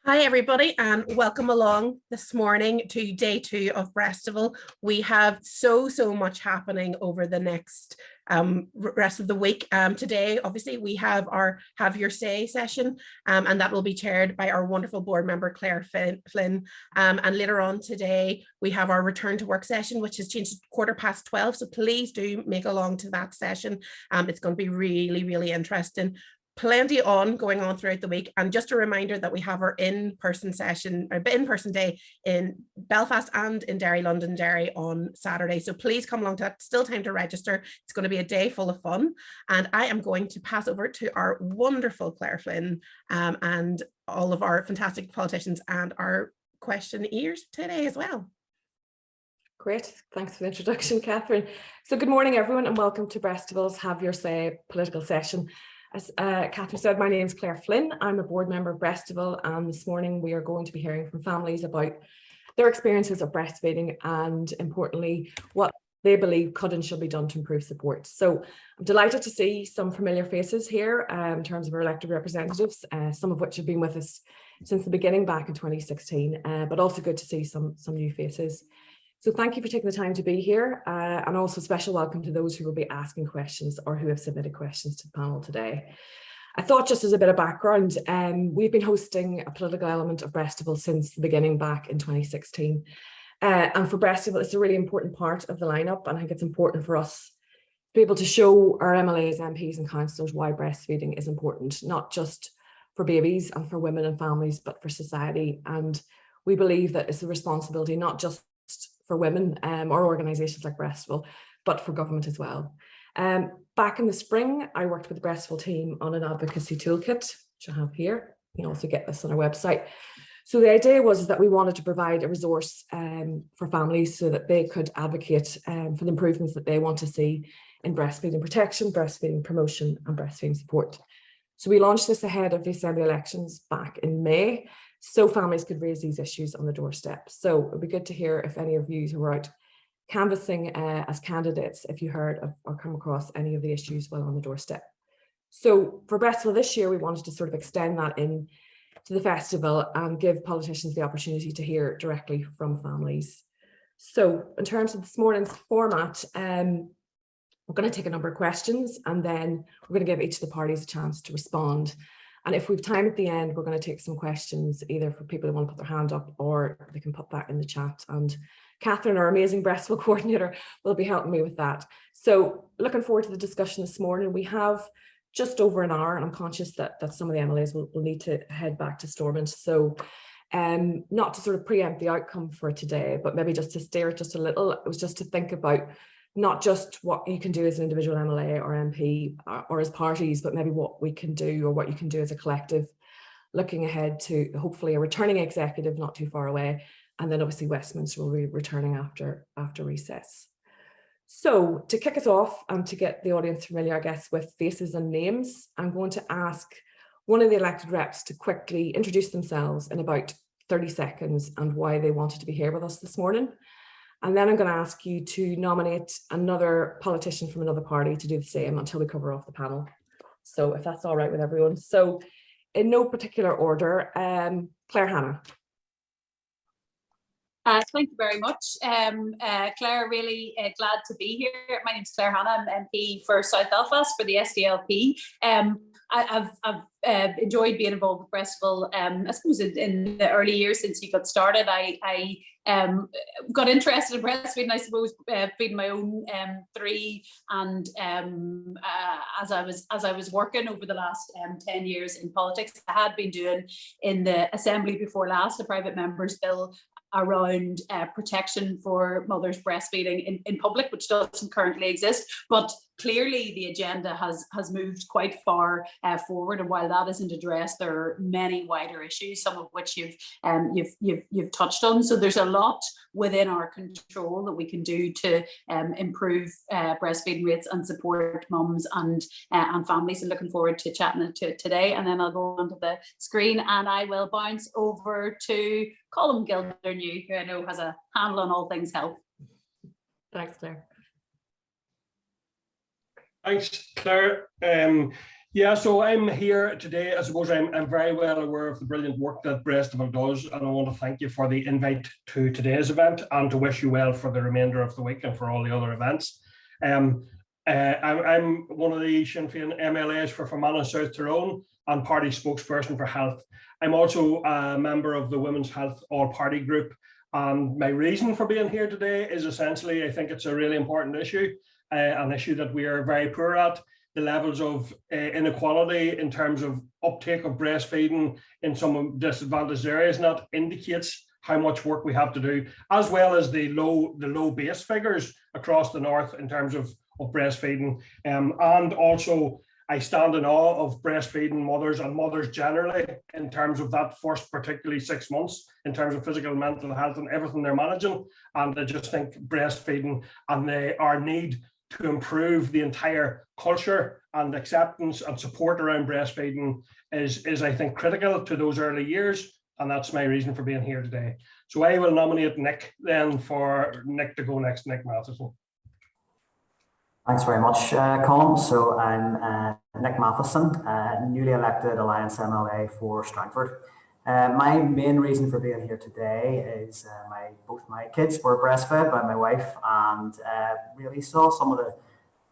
Hi everybody and welcome along this morning to day 2 of Breastival. We have so much happening over the next rest of the week. Today obviously we have our Have Your Say session and that will be chaired by our wonderful board member Claire Flynn, and later on today we have our return to work session, which has changed to 12:15, so please do make along to that session. It's going to be really interesting. Plenty going on throughout the week, and just a reminder that we have our in-person session, or in-person day in Belfast and in Derry, London Derry on Saturday. So please come along to that. Still time to register. It's going to be a day full of fun, and I am going to pass over to our wonderful Claire Flynn and all of our fantastic politicians and our questionnaires today as well. Great, thanks for the introduction, Catherine. So good morning everyone and welcome to Breastival's Have Your Say political session. As Catherine said, my name is Claire Flynn. I'm a board member of Breastival, and this morning we are going to be hearing from families about their experiences of breastfeeding and, importantly, what they believe could and should be done to improve support. So I'm delighted to see some familiar faces here in terms of our elected representatives, some of which have been with us since the beginning back in 2016, but also good to see some new faces. So thank you for taking the time to be here, and also special welcome to those who will be asking questions or who have submitted questions to the panel today. I thought, just as a bit of background, we've been hosting a political element of Breastival since the beginning back in 2016. And for Breastival, it's a really important part of the lineup, and I think it's important for us to be able to show our MLAs, MPs and councillors why breastfeeding is important, not just for babies and for women and families, but for society. And we believe that it's a responsibility not just for women or organisations like Breastival, but for government as well. Back in the spring, I worked with the Breastival team on an advocacy toolkit, which I have here. You can also get this on our website. So the idea was that we wanted to provide a resource for families so that they could advocate for the improvements that they want to see in breastfeeding protection, breastfeeding promotion and breastfeeding support. So we launched this ahead of the Assembly elections back in May, so families could raise these issues on the doorstep. So it'd be good to hear if any of you who were out canvassing as candidates, if you heard of or come across any of the issues while on the doorstep. So for Breastival this year, we wanted to sort of extend that in to the festival and give politicians the opportunity to hear directly from families. So in terms of this morning's format, we're going to take a number of questions and then we're going to give each of the parties a chance to respond. And if we've time at the end, we're going to take some questions either for people who want to put their hand up or they can put that in the chat. And Catherine, our amazing Breastival coordinator, will be helping me with that. So looking forward to the discussion this morning. We have just over an hour, and I'm conscious that some of the MLAs will need to head back to Stormont. So not to sort of preempt the outcome for today, but maybe just to steer it just a little. It was just to think about not just what you can do as an individual MLA or MP or as parties, but maybe what we can do or what you can do as a collective, looking ahead to hopefully a returning executive not too far away. And then obviously Westminster will be returning after recess. So to kick us off and to get the audience familiar, I guess, with faces and names, I'm going to ask one of the elected reps to quickly introduce themselves in about 30 seconds and why they wanted to be here with us this morning. And then I'm going to ask you to nominate another politician from another party to do the same until we cover off the panel. So if that's all right with everyone. So in no particular order, Claire Hanna. Thank you very much, Claire. Really glad to be here. My name is Claire Hanna. I'm MP for South Belfast for the SDLP. I've enjoyed being involved with Breastival. I suppose in the early years since you got started, I got interested in breastfeeding, I suppose, feeding my own three, and as I was working over the last 10 years in politics, I had been doing in the Assembly before last a private member's bill around protection for mothers breastfeeding in public, which doesn't currently exist, but clearly the agenda has moved quite far forward, and while that isn't addressed, there are many wider issues, some of which you've touched on. So there's a lot within our control that we can do to improve breastfeeding rates and support mums and families. And looking forward to chatting to today. And then I'll go onto the screen and I will bounce over to Colm Gildernew, who I know has a handle on all things health. Thanks, Claire. Thanks, Claire. Yeah, so I'm here today. I suppose I'm very well aware of the brilliant work that Breastfeeding does, and I want to thank you for the invite to today's event and to wish you well for the remainder of the week and for all the other events. I'm one of the Sinn Féin MLAs for Fermanagh South Tyrone and party spokesperson for health. I'm also a member of the Women's Health All-Party Group, and my reason for being here today is essentially I think it's a really important issue, an issue that we are very poor at. The levels of inequality in terms of uptake of breastfeeding in some disadvantaged areas, and that indicates how much work we have to do, as well as the low base figures across the north in terms of breastfeeding. And also I stand in awe of breastfeeding mothers and mothers generally in terms of that first particularly 6 months in terms of physical and mental health and everything they're managing. And I just think breastfeeding and our need to improve the entire culture and acceptance and support around breastfeeding is I think critical to those early years, and that's my reason for being here today. So I will nominate Nick then for Nick to go next, Nick Matheson. Thanks very much, Colin. So I'm Nick Matheson, newly elected Alliance MLA for Strangford. My main reason for being here today is both my kids were breastfed by my wife, and really saw some of the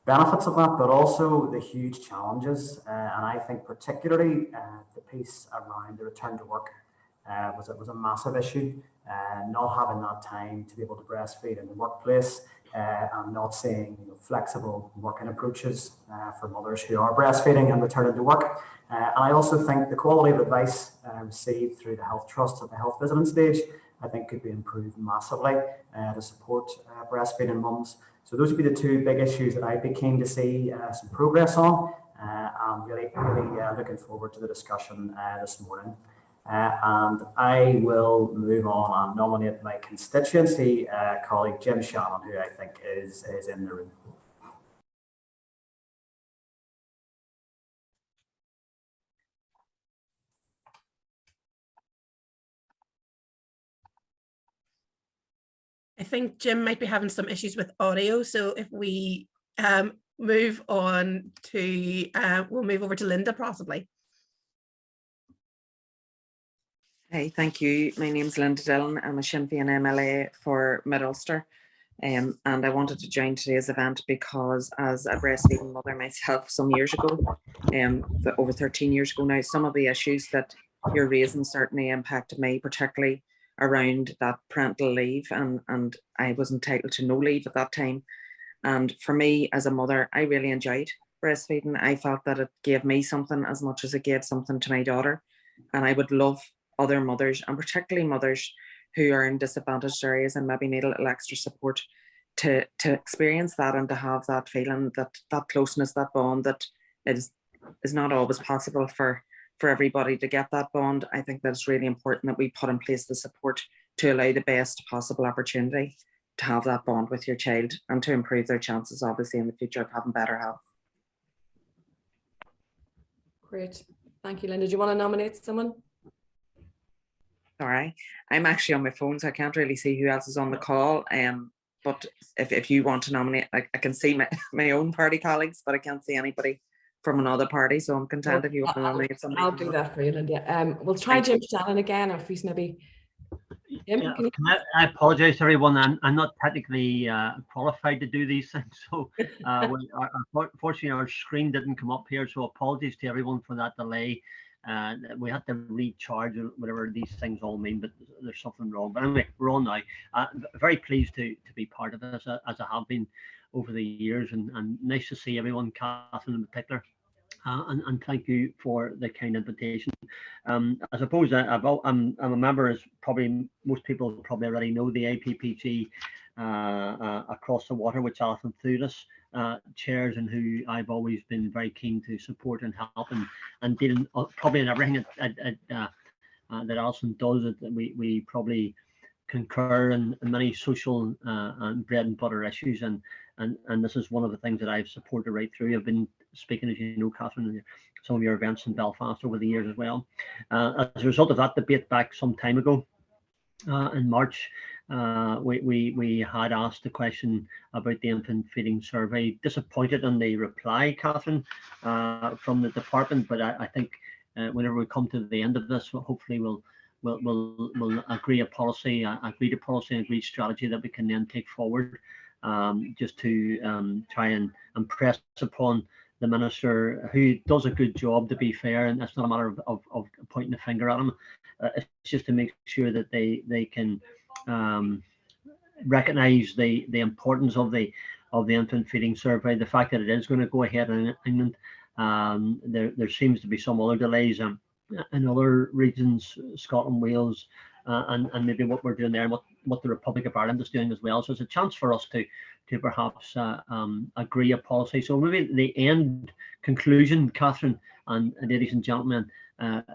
benefits of that, but also the huge challenges. And I think particularly the piece around the return to work was a massive issue. Not having that time to be able to breastfeed in the workplace, and not seeing flexible working approaches for mothers who are breastfeeding and returning to work. And I also think the quality of advice received through the health trust at the health visiting stage, I think could be improved massively to support breastfeeding mums. So those would be the two big issues that I'd be keen to see some progress on. I'm really looking forward to the discussion this morning. And I will move on and nominate my constituency colleague Jim Shannon, who I think is in the room. I think Jim might be having some issues with audio, so if we move on to, we'll move over to Linda possibly. Hey, thank you. My name's Linda Dillon. I'm a Sinn Féin MLA for Mid-Ulster, and I wanted to join today's event because as a breastfeeding mother myself some years ago, over 13 years ago now, some of the issues that you're raising certainly impacted me, particularly around that parental leave, and I was entitled to no leave at that time. And for me as a mother, I really enjoyed breastfeeding. I felt that it gave me something as much as it gave something to my daughter, and I would love other mothers, and particularly mothers who are in disadvantaged areas and maybe need a little extra support to experience that and to have that feeling, that closeness, that bond that is not always possible for everybody to get that bond. I think that it's really important that we put in place the support to allow the best possible opportunity to have that bond with your child and to improve their chances, obviously, in the future of having better health. Great. Thank you, Linda. Do you want to nominate someone? Sorry, I'm actually on my phone, so I can't really see who else is on the call. But if you want to nominate, I can see my own party colleagues, but I can't see anybody from another party. So I'm content if you want to nominate somebody. I'll do that for you, Linda. We'll try Jim Shannon again, or if he's maybe. Jim, yeah, I apologize to everyone. I'm not technically qualified to do these things, so unfortunately our screen didn't come up here. So apologies to everyone for that delay. We had to recharge whatever these things all mean, but there's something wrong. But anyway, we're on now. Very pleased to be part of this as I have been over the years, and nice to see everyone, Catherine in particular. And thank you for the kind invitation. I suppose I'm a member, as probably most people probably already know, the APPG Across the Water, which Alison Thulis chairs, and who I've always been very keen to support and help, and dealing probably in everything that Alison does. That we probably concur in many social and bread and butter issues, and this is one of the things that I've supported right through. I've been speaking, as you know, Catherine, at some of your events in Belfast over the years as well. As a result of that debate back some time ago, in March, we had asked the question about the infant feeding survey. Disappointed in the reply, Catherine, from the department, but I think whenever we come to the end of this, hopefully we'll agree a policy, agreed a policy, and agreed strategy that we can then take forward, just to try and impress upon the minister, who does a good job, to be fair, and it's not a matter of pointing a finger at him. It's just to make sure that they can recognise the importance of the infant feeding survey, the fact that it is going to go ahead in England. There seems to be some other delays in other regions, Scotland, Wales, and maybe what we're doing there, and what the Republic of Ireland is doing as well. So it's a chance for us to perhaps agree a policy. So maybe the end conclusion, Catherine and ladies and gentlemen,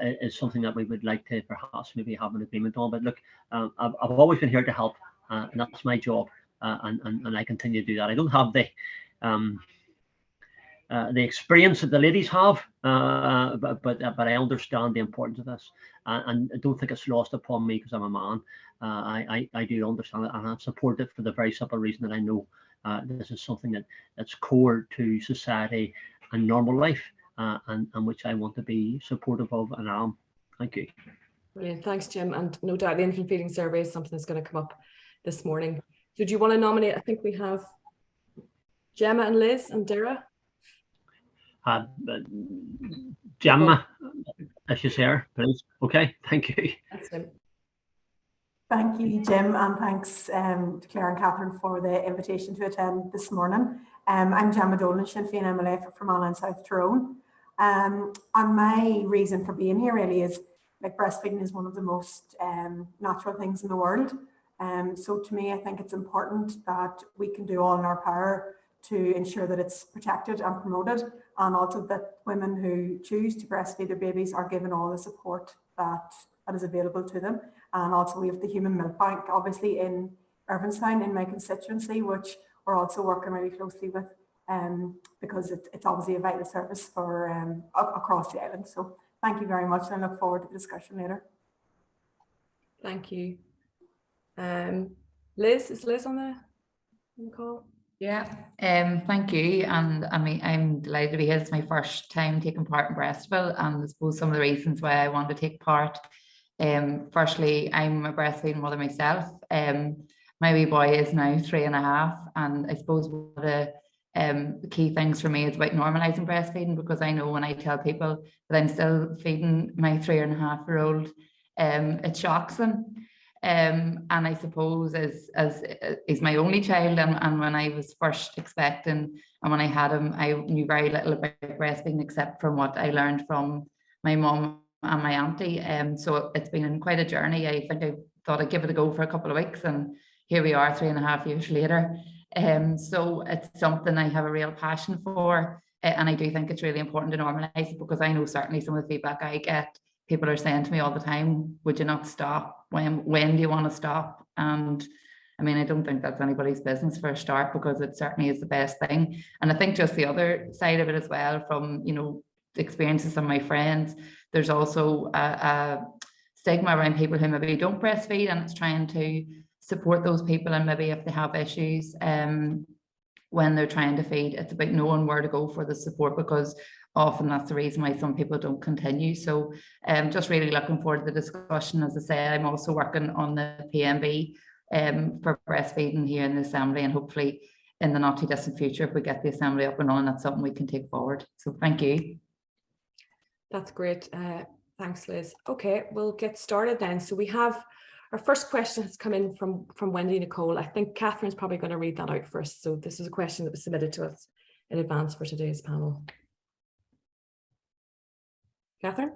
is something that we would like to perhaps maybe have an agreement on. But look, I've always been here to help, and that's my job, and I continue to do that. I don't have the experience that the ladies have, but I understand the importance of this, and I don't think it's lost upon me because I'm a man. I do understand it, and I support it for the very simple reason that I know this is something that's core to society and normal life, and which I want to be supportive of, and am. Thank you. Brilliant. Thanks, Jim. And no doubt the infant feeding survey is something that's going to come up this morning. So do you want to nominate? I think we have Gemma and Liz and Dara. Gemma, if she's here, please. Okay, thank you. Thanks, Jim. Thank you, Jim, and thanks to Claire and Catherine for the invitation to attend this morning. I'm Gemma Dillon, Sinn Féin MLA for Fermanagh and South Tyrone. And my reason for being here really is, like, breastfeeding is one of the most natural things in the world. So to me, I think it's important that we can do all in our power to ensure that it's protected and promoted, and also that women who choose to breastfeed their babies are given all the support that is available to them. And also we have the Human Milk Bank, obviously in Irvinstown, in my constituency, which we're also working really closely with, because it's obviously a vital service for across the island. So thank you very much, and I look forward to the discussion later. Thank you. Liz, is Liz on the call? Yeah, thank you. And I mean, I'm delighted to be here. It's my first time taking part in Breastville, and I suppose some of the reasons why I want to take part. Firstly, I'm a breastfeeding mother myself. My wee boy is now 3.5, and I suppose one of the key things for me is about normalizing breastfeeding, because I know when I tell people that I'm still feeding my 3.5-year-old, it shocks them. And I suppose as he's my only child, and when I was first expecting and when I had him, I knew very little about breastfeeding except from what I learned from my mum and my auntie. So it's been quite a journey. I think I thought I'd give it a go for a couple of weeks, and here we are 3.5 years later. So it's something I have a real passion for, and I do think it's really important to normalise it, because I know certainly some of the feedback I get, people are saying to me all the time, would you not stop? When do you want to stop? And I mean, I don't think that's anybody's business for a start, because it certainly is the best thing. And I think just the other side of it as well, from, you know, the experiences of my friends, there's also a stigma around people who maybe don't breastfeed, and it's trying to support those people. And maybe if they have issues when they're trying to feed, it's about knowing where to go for the support, because often that's the reason why some people don't continue. So just really looking forward to the discussion. As I say, I'm also working on the PMB for breastfeeding here in the Assembly, and hopefully in the not too distant future, if we get the Assembly up and on, that's something we can take forward. So thank you. That's great. Thanks, Liz. Okay, we'll get started then. So we have our first question has come in from Wendy Nicole. I think Catherine's probably going to read that out first. So this is a question that was submitted to us in advance for today's panel. Catherine?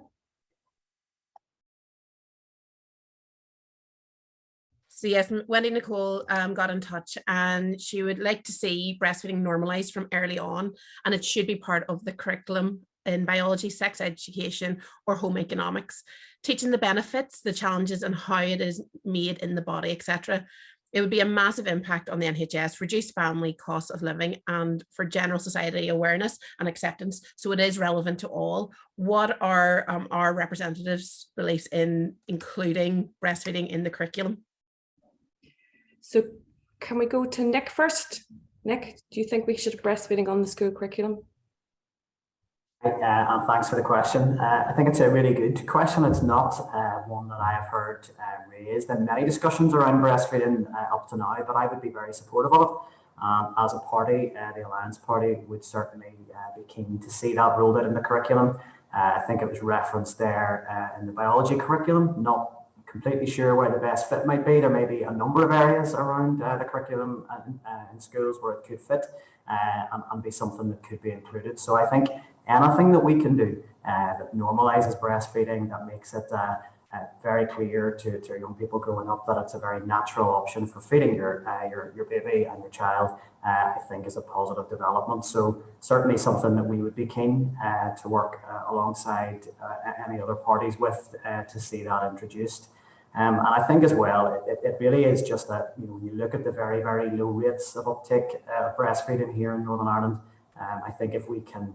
So yes, Wendy Nicole got in touch, and she would like to see breastfeeding normalised from early on, and it should be part of the curriculum in biology, sex education, or home economics, teaching the benefits, the challenges, and how it is made in the body, etc. It would be a massive impact on the NHS, reduced family costs of living, and for general society awareness and acceptance. So it is relevant to all. What are our representatives' beliefs in including breastfeeding in the curriculum? So can we go to Nick first? Nick, do you think we should have breastfeeding on the school curriculum? And thanks for the question. I think it's a really good question. It's not one that I have heard raised in many discussions around breastfeeding up to now, but I would be very supportive of it. As a party, the Alliance Party would certainly be keen to see that rolled out in the curriculum. I think it was referenced there in the biology curriculum. Not completely sure where the best fit might be. There may be a number of areas around the curriculum in schools where it could fit and be something that could be included. So I think anything that we can do that normalizes breastfeeding, that makes it very clear to young people growing up that it's a very natural option for feeding your baby and your child, I think is a positive development. So certainly something that we would be keen to work alongside any other parties with to see that introduced. And I think as well, it really is just that, you know, when you look at the very, very low rates of uptake of breastfeeding here in Northern Ireland, I think if we can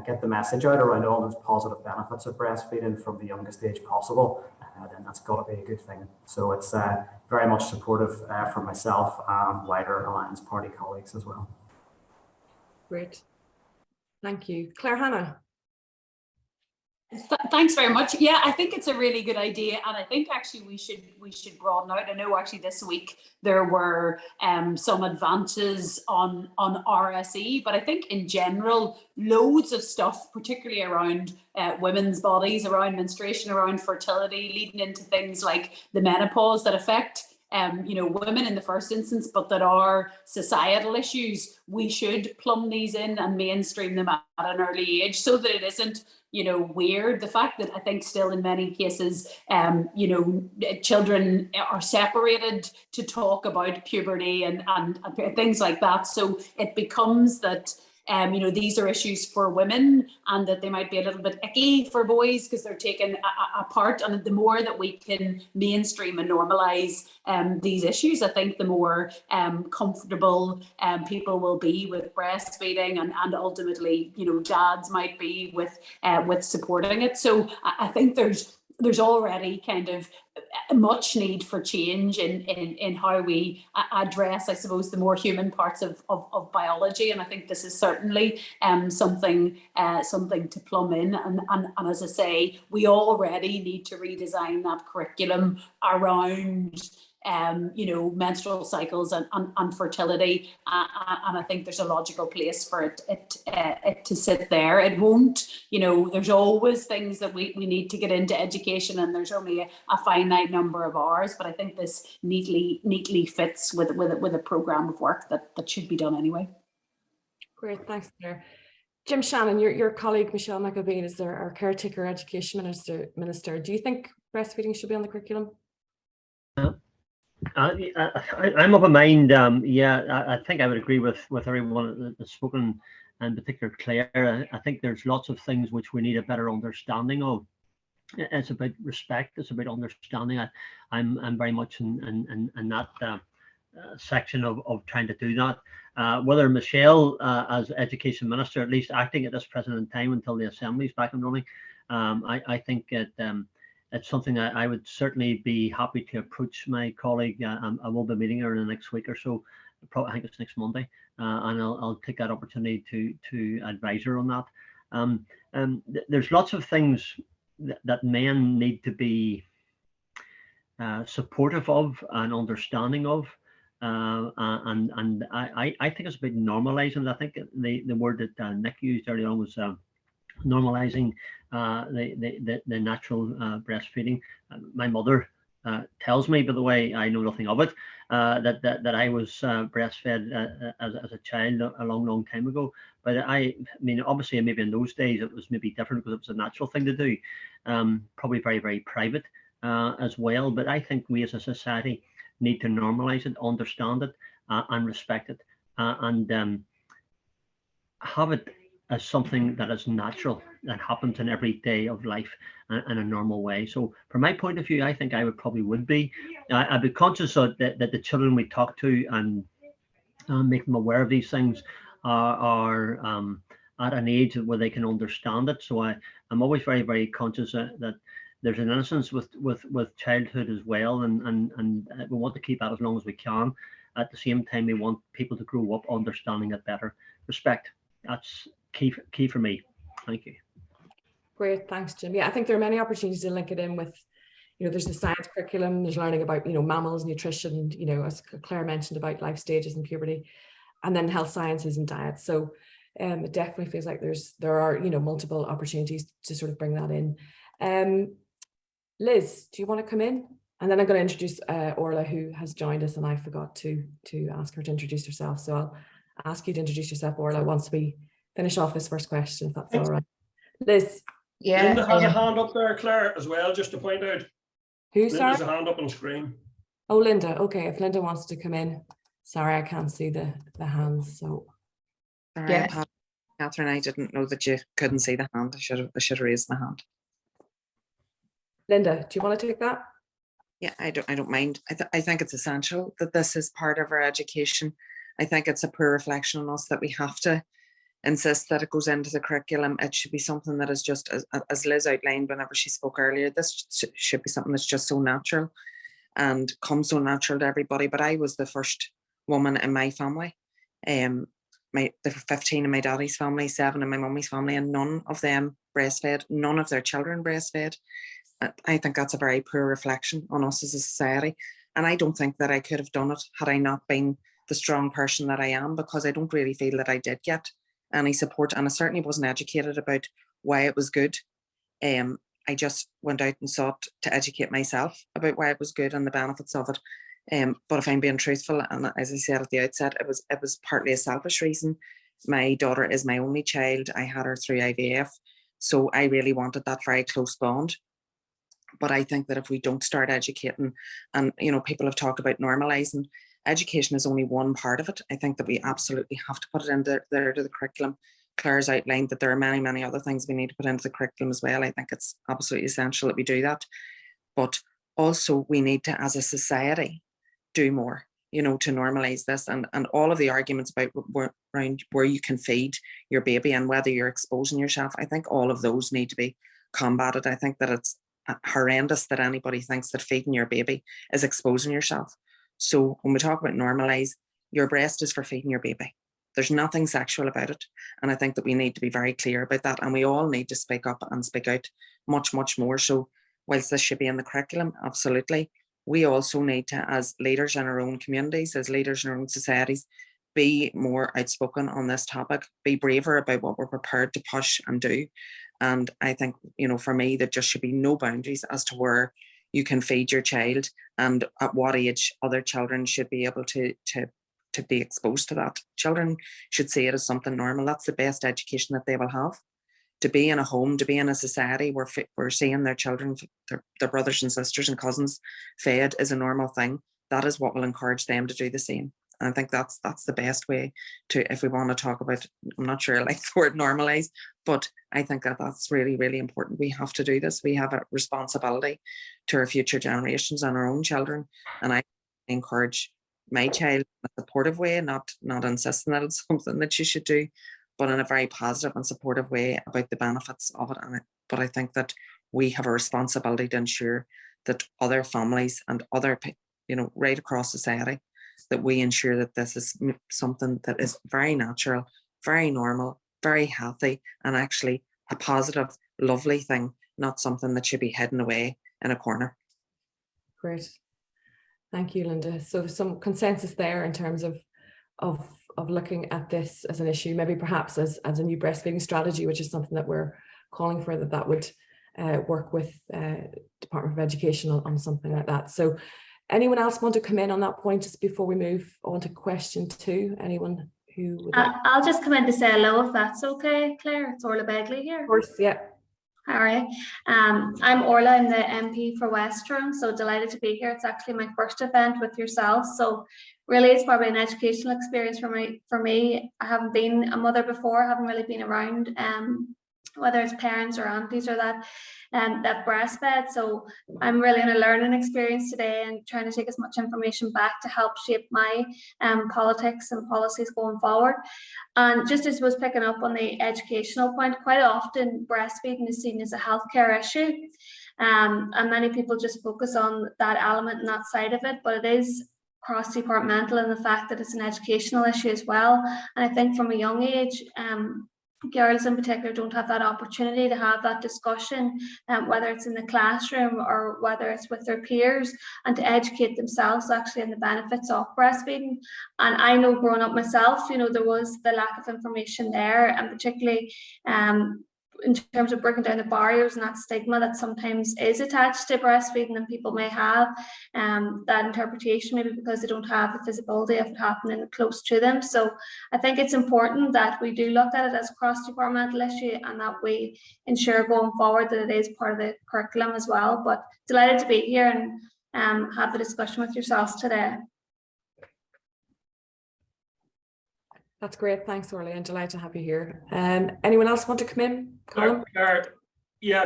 get the message out around all those positive benefits of breastfeeding from the youngest age possible, then that's got to be a good thing. So it's very much supportive from myself and wider Alliance Party colleagues as well. Great. Thank you. Claire Hannah. Thanks very much. Yeah, I think it's a really good idea, and I think actually we should broaden out. I know actually this week there were some advances on RSE, but I think in general loads of stuff, particularly around women's bodies, around menstruation, around fertility, leading into things like the menopause that affect you know, women in the first instance, but that are societal issues. We should plumb these in and mainstream them at an early age so that it isn't, you know, weird. The fact that I think still in many cases, you know, children are separated to talk about puberty and things like that. So it becomes that, you know, these are issues for women and that they might be a little bit icky for boys because they're taken apart. And the more that we can mainstream and normalise these issues, I think the more comfortable people will be with breastfeeding and ultimately, you know, dads might be with supporting it. So I think there's already kind of much need for change in how we address, I suppose, the more human parts of biology, and I think this is certainly something to plumb in. And as I say, we already need to redesign that curriculum around you know, menstrual cycles and fertility, and I think there's a logical place for it to sit there. It won't, you know, there's always things that we need to get into education, and there's only a finite number of hours, but I think this neatly fits with a programme of work that should be done anyway. Great, thanks, Claire. Jim Shannon, your colleague Michelle McAbeen is our caretaker education minister. Do you think breastfeeding should be on the curriculum? I'm of a mind. Yeah, I think I would agree with everyone that's spoken, in particular Claire. I think there's lots of things which we need a better understanding of. It's about respect. It's about understanding. I'm very much in that section of trying to do that. Whether Michelle, as education minister, at least acting at this present time until the assembly's back and running, I think it's something I would certainly be happy to approach my colleague. I will be meeting her in the next week or so. Probably, I think it's next Monday, and I'll take that opportunity to advise her on that. There's lots of things that men need to be supportive of and understanding of, and I think it's about normalizing. I think the word that Nick used earlier on was normalizing the natural breastfeeding. My mother tells me, by the way, I know nothing of it, that I was breastfed as a child a long time ago. But I mean, obviously, maybe in those days it was maybe different because it was a natural thing to do. Probably very, very private as well. But I think we as a society need to normalize it, understand it, and respect it, and have it as something that is natural, that happens in every day of life in a normal way. So from my point of view, I think I would be. I'd be conscious of that the children we talk to and make them aware of these things are at an age where they can understand it. So I'm always very, very conscious that there's an innocence with childhood as well, and we want to keep that as long as we can. At the same time, we want people to grow up understanding it better. Respect, that's key for me. Thank you. Great, thanks, Jim. Yeah, I think there are many opportunities to link it in with, there's the science curriculum, there's learning about, mammals, nutrition, as Claire mentioned about life stages and puberty, and then health sciences and diet. So it definitely feels like there are, multiple opportunities to sort of bring that in. Liz, do you want to come in? And then I'm going to introduce Orla, who has joined us, and I forgot to ask her to introduce herself. So I'll ask you to introduce yourself, Orla, once we finish off this first question, if that's all right. Liz. Yeah. Linda has a hand up there, Claire, as well, just to point out. Who, sorry? Linda's a hand up on screen. Oh, Linda. Okay, if Linda wants to come in. Sorry, I can't see the hands. So. Sorry, yeah. Catherine, I didn't know that you couldn't see the hand. I should have raised the hand. Linda, do you want to take that? Yeah, I don't mind. I think it's essential that this is part of our education. I think it's a poor reflection on us that we have to insist that it goes into the curriculum. It should be something that is just, as Liz outlined whenever she spoke earlier, this should be something that's just so natural and comes so natural to everybody. But I was the first woman in my family. There were 15 in my daddy's family, 7 in my mummy's family, and none of them breastfed, none of their children breastfed. I think that's a very poor reflection on us as a society. And I don't think that I could have done it had I not been the strong person that I am, because I don't really feel that I did get any support, and I certainly wasn't educated about why it was good. I just went out and sought to educate myself about why it was good and the benefits of it. But if I'm being truthful, and as I said at the outset, it was partly a selfish reason. My daughter is my only child. I had her through IVF, so I really wanted that very close bond. But I think that if we don't start educating, and people have talked about normalizing, education is only one part of it. I think that we absolutely have to put it into the curriculum. Claire's outlined that there are many, many other things we need to put into the curriculum as well. I think it's absolutely essential that we do that. But also we need to, as a society, do more, to normalize this, and all of the arguments about around where you can feed your baby and whether you're exposing yourself. I think all of those need to be combated. I think that it's horrendous that anybody thinks that feeding your baby is exposing yourself. So when we talk about normalize, your breast is for feeding your baby. There's nothing sexual about it. And I think that we need to be very clear about that. And we all need to speak up and speak out much, much more. So whilst this should be in the curriculum, absolutely, we also need to, as leaders in our own communities, as leaders in our own societies, be more outspoken on this topic, be braver about what we're prepared to push and do. And I think, for me, there just should be no boundaries as to where you can feed your child and at what age other children should be able to be exposed to that. Children should see it as something normal. That's the best education that they will have. To be in a home, to be in a society where we're seeing their children, their brothers and sisters and cousins fed is a normal thing. That is what will encourage them to do the same. And I think that's the best way to, if we want to talk about, I'm not sure I like the word normalize, but I think that that's really, really important. We have to do this. We have a responsibility to our future generations and our own children. And I encourage my child in a supportive way, not insisting that it's something that she should do, but in a very positive and supportive way about the benefits of it. But I think that we have a responsibility to ensure that other families and other, right across society, that we ensure that this is something that is very natural, very normal, very healthy, and actually a positive, lovely thing, not something that should be hidden away in a corner. Great. Thank you, Linda. So some consensus there in terms of looking at this as an issue, maybe perhaps as a new breastfeeding strategy, which is something that we're calling for, that would work with Department of Education on something like that. So anyone else want to come in on that point just before we move on to question 2? Anyone who would like? I'll just come in to say hello if that's okay, Claire. It's Orla Begley here. Of course, yeah. Harry. I'm Orla, I'm the MP for West Tyrone, so delighted to be here. It's actually my first event with yourself, so really it's probably an educational experience for me. I haven't been a mother before, I haven't really been around whether it's parents or aunties or that breastfed. So I'm really in a learning experience today and trying to take as much information back to help shape my politics and policies going forward. And just as was picking up on the educational point, quite often breastfeeding is seen as a healthcare issue. And many people just focus on that element and that side of it, but it is cross-departmental in the fact that it's an educational issue as well. And I think from a young age, girls in particular don't have that opportunity to have that discussion, whether it's in the classroom or whether it's with their peers, and to educate themselves actually in the benefits of breastfeeding. And I know growing up myself, you know, there was the lack of information there, and particularly in terms of breaking down the barriers and that stigma that sometimes is attached to breastfeeding, and people may have that interpretation maybe because they don't have the visibility of it happening close to them. So I think it's important that we do look at it as a cross-departmental issue and that we ensure going forward that it is part of the curriculum as well. But delighted to be here and have the discussion with yourselves today. That's great. Thanks, Orly, and delighted to have you here. Anyone else want to come in? Claire,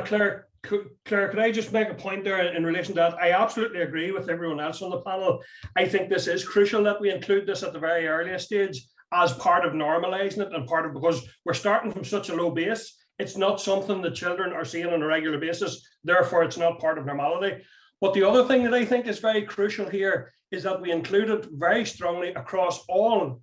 Claire, could I just make a point there in relation to that? I absolutely agree with everyone else on the panel. I think this is crucial that we include this at the very earliest stage as part of normalizing it, and part of, because we're starting from such a low base. It's not something that children are seeing on a regular basis, therefore it's not part of normality. But the other thing that I think is very crucial here is that we include it very strongly across all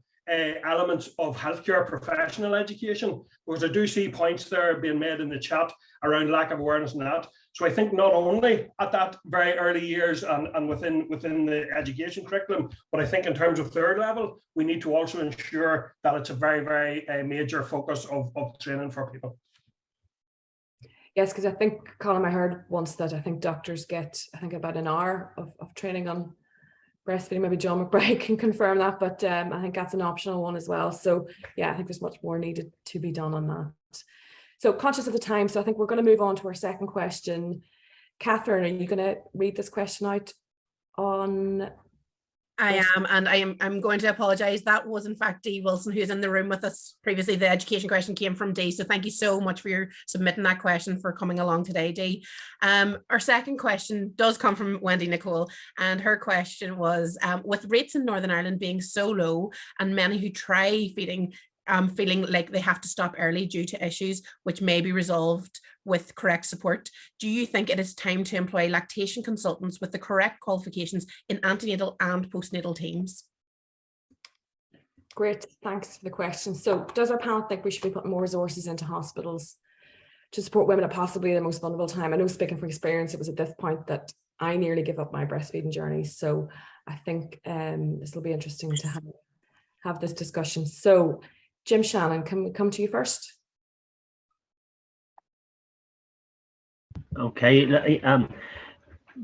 elements of healthcare professional education, because I do see points there being made in the chat around lack of awareness and that. So I think not only at that very early years and within the education curriculum, but I think in terms of third level, we need to also ensure that it's a very, very major focus of training for people. Yes, because I think, Colin, I heard once that I think doctors get, I think, about an hour of training on breastfeeding. Maybe John McBride can confirm that, but I think that's an optional one as well. So yeah, I think there's much more needed to be done on that. So conscious of the time, so I think we're going to move on to our second question. Catherine, are you going to read this question out on? I am, and I'm going to apologize. That was in fact Dee Wilson, who's in the room with us previously. The education question came from Dee, so thank you so much for your submitting that question, for coming along today, Dee. Our second question does come from Wendy Nicole, and her question was, with rates in Northern Ireland being so low and many who try feeding feeling like they have to stop early due to issues which may be resolved with correct support, do you think it is time to employ lactation consultants with the correct qualifications in antenatal and postnatal teams? Great, thanks for the question. So does our panel think we should be putting more resources into hospitals to support women at possibly the most vulnerable time? I know, speaking from experience, it was at this point that I nearly gave up my breastfeeding journey. So I think this will be interesting to have this discussion. So Jim Shannon, can we come to you first? Okay.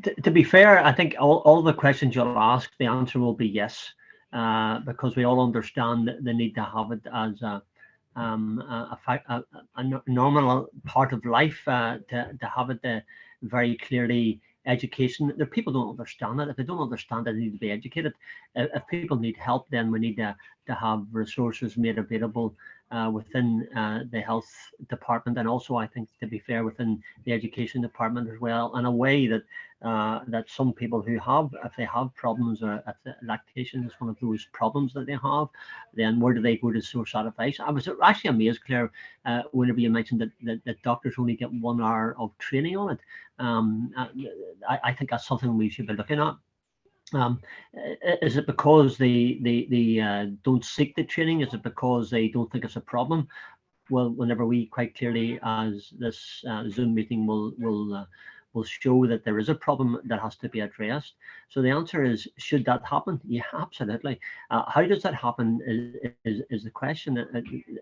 To be fair, I think all the questions you'll ask, the answer will be yes, because we all understand the need to have it as a normal part of life, to have it very clearly education. The people don't understand it. If they don't understand it, they need to be educated. If people need help, then we need to have resources made available within the health department, and also, I think, to be fair, within the education department as well, in a way that that some people who have, if they have problems, or if lactation is one of those problems that they have, then where do they go to source that advice? I was actually amazed, Claire, whenever you mentioned that doctors only get 1 hour of training on it. I think that's something we should be looking at. Is it because they don't seek the training? Is it because they don't think it's a problem? Well, whenever we quite clearly, as this Zoom meeting will show that there is a problem that has to be addressed. So the answer is, should that happen? Yeah, absolutely. How does that happen is the question.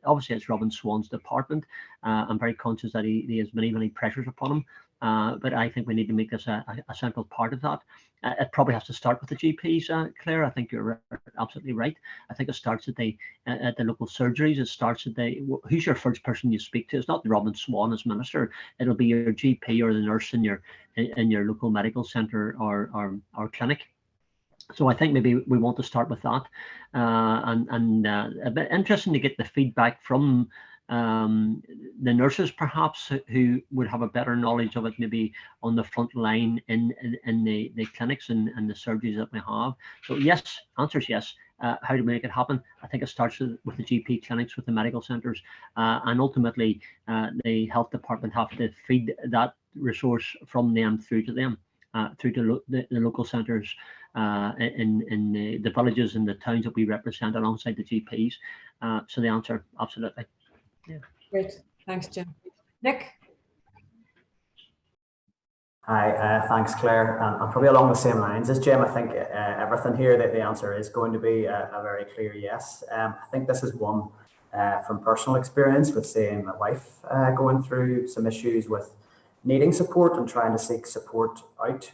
Obviously, it's Robin Swan's department. I'm very conscious that he has many pressures upon him. but I think we need to make this a central part of that. It probably has to start with the GPs, Claire. I think you're absolutely right. I think it starts at the local surgeries. It starts at who's your first person you speak to? It's not Robin Swan as minister. It'll be your GP or the nurse in your local medical centre or clinic. So I think maybe we want to start with that, and a bit interesting to get the feedback from the nurses perhaps who would have a better knowledge of it, maybe on the front line in the clinics and the surgeries that we have. So yes, answer is yes. How to make it happen? I think it starts with the GP clinics, with the medical centres, and ultimately the health department have to feed that resource from them through to them, through to the local centres, in the villages and the towns that we represent alongside the GPs. So the answer, absolutely. Yeah. Great, thanks, Jim. Nick? Hi, thanks, Claire. And probably along the same lines as Jim, I think everything here, that the answer is going to be a very clear yes. I think this is one from personal experience with seeing my wife going through some issues with needing support and trying to seek support out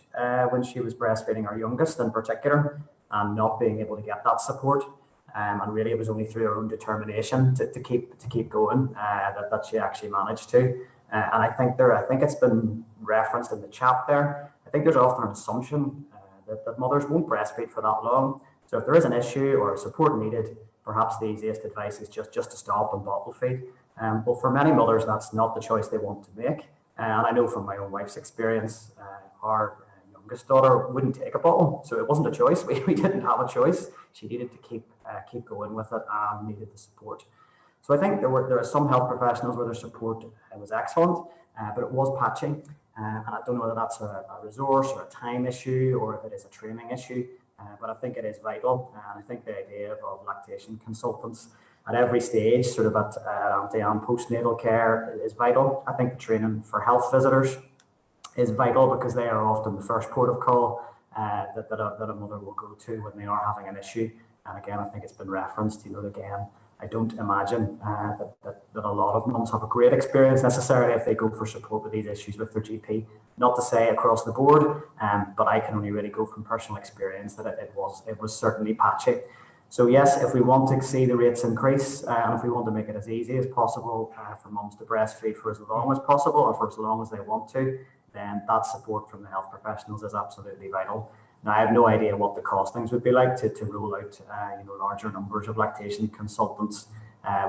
when she was breastfeeding our youngest in particular, and not being able to get that support. And really, it was only through her own determination to keep going that she actually managed to. And I think it's been referenced in the chat there. I think there's often an assumption that mothers won't breastfeed for that long. So if there is an issue or support needed, perhaps the easiest advice is just to stop and bottle feed. Well, for many mothers, that's not the choice they want to make. And I know from my own wife's experience, our youngest daughter wouldn't take a bottle, so it wasn't a choice. We didn't have a choice. She needed to keep going with it and needed the support. So I think there are some health professionals where their support was excellent, but it was patchy. And I don't know whether that's a resource or a time issue or if it is a training issue, but I think it is vital. And I think the idea of lactation consultants at every stage, sort of at ante and postnatal care, is vital. I think the training for health visitors is vital because they are often the first port of call that a mother will go to when they are having an issue. And again, I think it's been referenced, again, I don't imagine that a lot of mums have a great experience necessarily if they go for support with these issues with their GP. Not to say across the board, but I can only really go from personal experience that it was certainly patchy. So yes, if we want to see the rates increase, and if we want to make it as easy as possible for mums to breastfeed for as long as possible or for as long as they want to, then that support from the health professionals is absolutely vital. Now, I have no idea what the costings would be like to roll out larger numbers of lactation consultants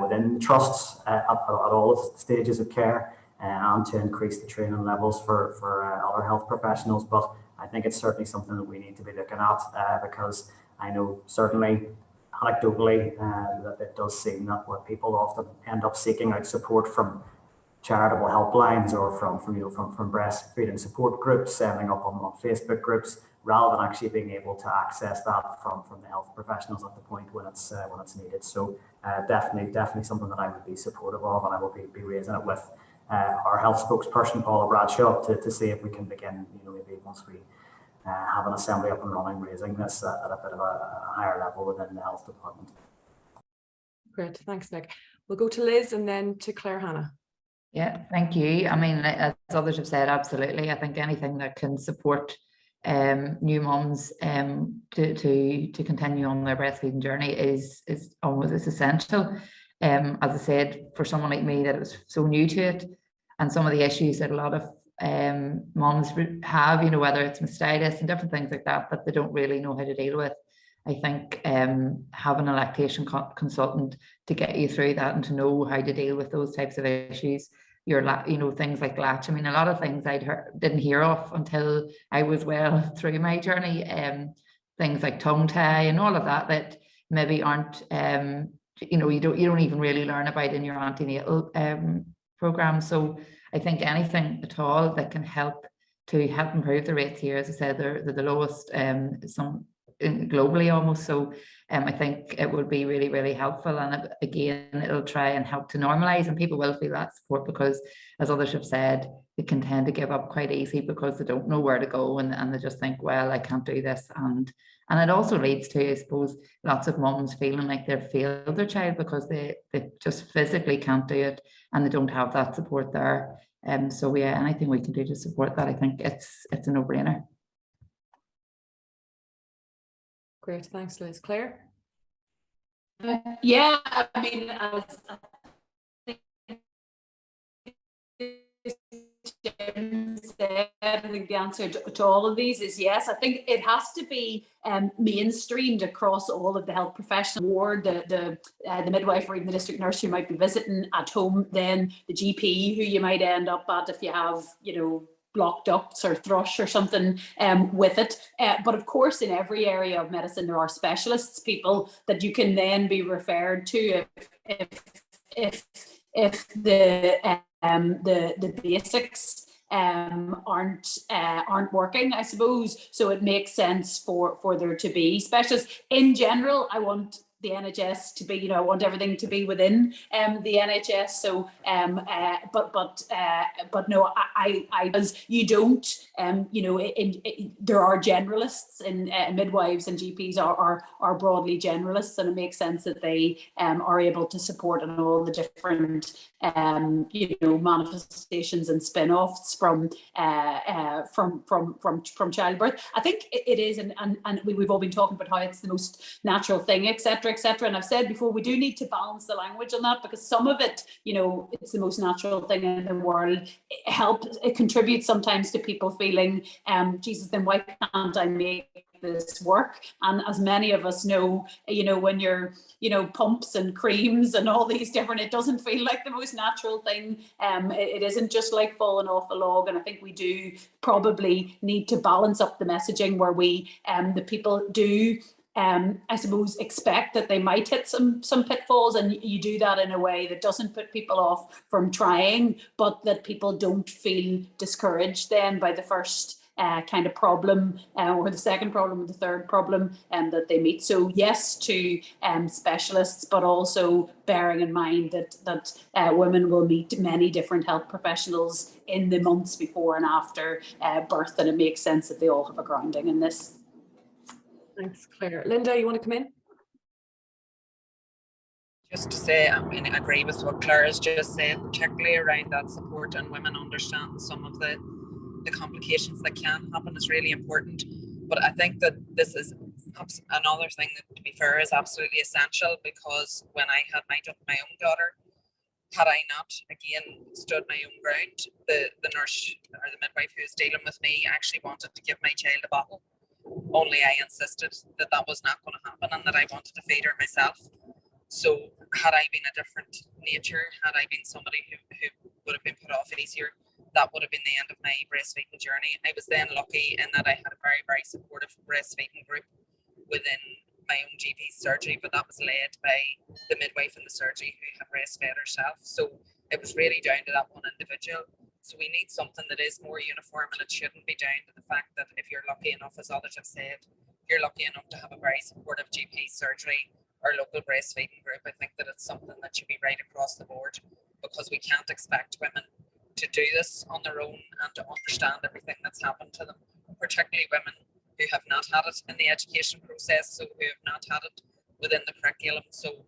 within the trusts at all stages of care, and to increase the training levels for other health professionals. But I think it's certainly something that we need to be looking at, because I know certainly anecdotally that it does seem that where people often end up seeking out support from charitable helplines or from breastfeeding support groups, sending up on Facebook groups, rather than actually being able to access that from the health professionals at the point when it's needed. So definitely something that I would be supportive of, and I will be raising it with our health spokesperson Paula Bradshaw to see if we can begin, maybe once we have an assembly up and running, raising this at a bit of a higher level within the health department. Great, thanks, Nick. We'll go to Liz and then to Claire Hannah. Yeah, thank you. I mean, as others have said, absolutely. I think anything that can support new mums to continue on their breastfeeding journey is almost essential. As I said, for someone like me that was so new to it, and some of the issues that a lot of mums have, whether it's mastitis and different things like that they don't really know how to deal with. I think having a lactation consultant to get you through that and to know how to deal with those types of issues, things like latch. I mean, a lot of things didn't hear of until I was well through my journey. Things like tongue tie and all of that maybe aren't, you don't even really learn about in your antenatal program. So I think anything at all that can help improve the rates here, as I said, they're the lowest globally almost. So I think it would be really, really helpful. And again, it'll try and help to normalize, and people will feel that support, because as others have said, they can tend to give up quite easy because they don't know where to go, and they just think, well, I can't do this. And it also leads to, I suppose, lots of mums feeling like they've failed their child because they just physically can't do it and they don't have that support there. So yeah, anything we can do to support that, I think it's a no-brainer. Great, thanks, Liz. Claire? Yeah, I mean, Jim said, I think the answer to all of these is yes. I think it has to be mainstreamed across all of the health professional ward, the midwife or even the district nurse who might be visiting at home, then the GP who you might end up at if you have, blocked ducts or thrush or something with it. But of course, in every area of medicine, there are specialists, people that you can then be referred to if the basics aren't working, I suppose. So it makes sense for there to be specialists. In general, I want the NHS to be, I want everything to be within the NHS. So, but no, I as you don't, there are generalists in midwives, and GPs are broadly generalists, and it makes sense that they are able to support on all the different manifestations and spin-offs from childbirth. I think it is, and we've all been talking about how it's the most natural thing, etc. And I've said before, we do need to balance the language on that, because some of it, it's the most natural thing in the world. It contributes sometimes to people feeling, Jesus, then why can't I make this work? And as many of us know, when you're, pumps and creams and all these different, it doesn't feel like the most natural thing. It isn't just like falling off a log. And I think we do probably need to balance up the messaging where the people do, I suppose, expect that they might hit some pitfalls, and you do that in a way that doesn't put people off from trying, but that people don't feel discouraged then by the first kind of problem, or the second problem, or the third problem that they meet. So yes to specialists, but also bearing in mind that women will meet many different health professionals in the months before and after birth, and it makes sense that they all have a grounding in this. Thanks, Claire. Linda, you want to come in? Just to say, I agree with what Claire has just said, particularly around that support and women understand some of the complications that can happen is really important. But I think that this is another thing that, to be fair, is absolutely essential, because when I had my own daughter, had I not, again, stood my own ground, the nurse or the midwife who was dealing with me actually wanted to give my child a bottle. Only I insisted that was not going to happen, and that I wanted to feed her myself. So had I been a different nature, had I been somebody who would have been put off easier, that would have been the end of my breastfeeding journey. I was then lucky in that I had a very, very supportive breastfeeding group within my own GP surgery, but that was led by the midwife in the surgery who had breastfed herself. So it was really down to that one individual. So we need something that is more uniform, and it shouldn't be down to the fact that if you're lucky enough, as others have said, you're lucky enough to have a very supportive GP surgery or local breastfeeding group. I think that it's something that should be right across the board, because we can't expect women to do this on their own and to understand everything that's happened to them, particularly women who have not had it in the education process, so who have not had it within the curriculum. So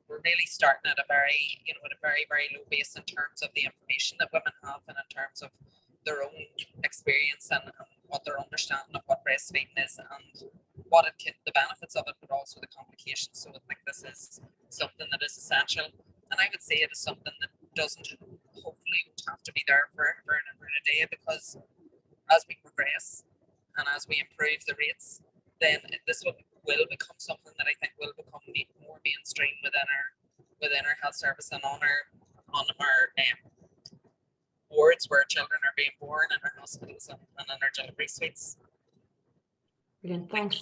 we're really starting at a very, at a very, very low base in terms of the information that women have, and in terms of their own experience and what their understanding of what breastfeeding is and what the benefits of it, but also the complications. So I think this is something that is essential, and I would say it is something that hopefully won't have to be there forever and ever and a day, because as we progress and as we improve the rates, then this will become something that I think will become more mainstream within our health service and on our wards where children are being born, in our hospitals and in our delivery suites. Brilliant, thanks.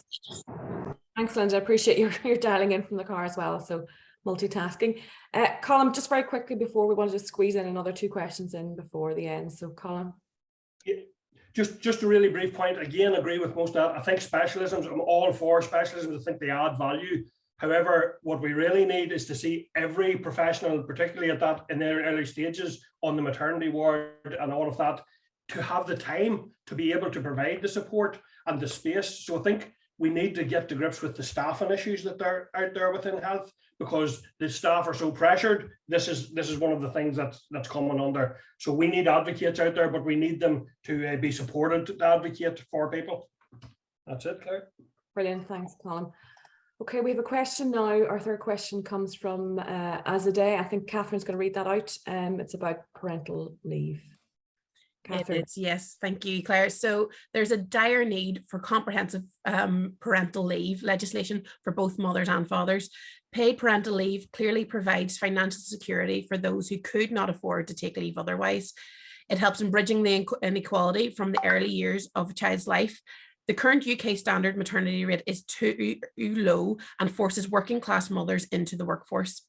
Thanks, Linda. I appreciate your dialing in from the car as well. So multitasking. Colin, just very quickly before we want to just squeeze in another 2 questions in before the end. So Colin. Yeah, just a really brief point. Again, agree with most of that. I think specialisms, I'm all for specialisms. I think they add value. However, what we really need is to see every professional, particularly in their early stages on the maternity ward and all of that, to have the time to be able to provide the support and the space. So I think we need to get to grips with the staffing issues that are out there within health, because the staff are so pressured. This is one of the things that's coming under. So we need advocates out there, but we need them to be supported to advocate for people. That's it, Claire. Brilliant, thanks, Colin. Okay, we have a question now. Our third question comes from Azadeh. I think Catherine's going to read that out. It's about parental leave. Catherine. Yes, thank you, Claire. So there's a dire need for comprehensive parental leave legislation for both mothers and fathers. Paid parental leave clearly provides financial security for those who could not afford to take leave otherwise. It helps in bridging the inequality from the early years of a child's life. The current UK standard maternity rate is too low and forces working class mothers into the workforce.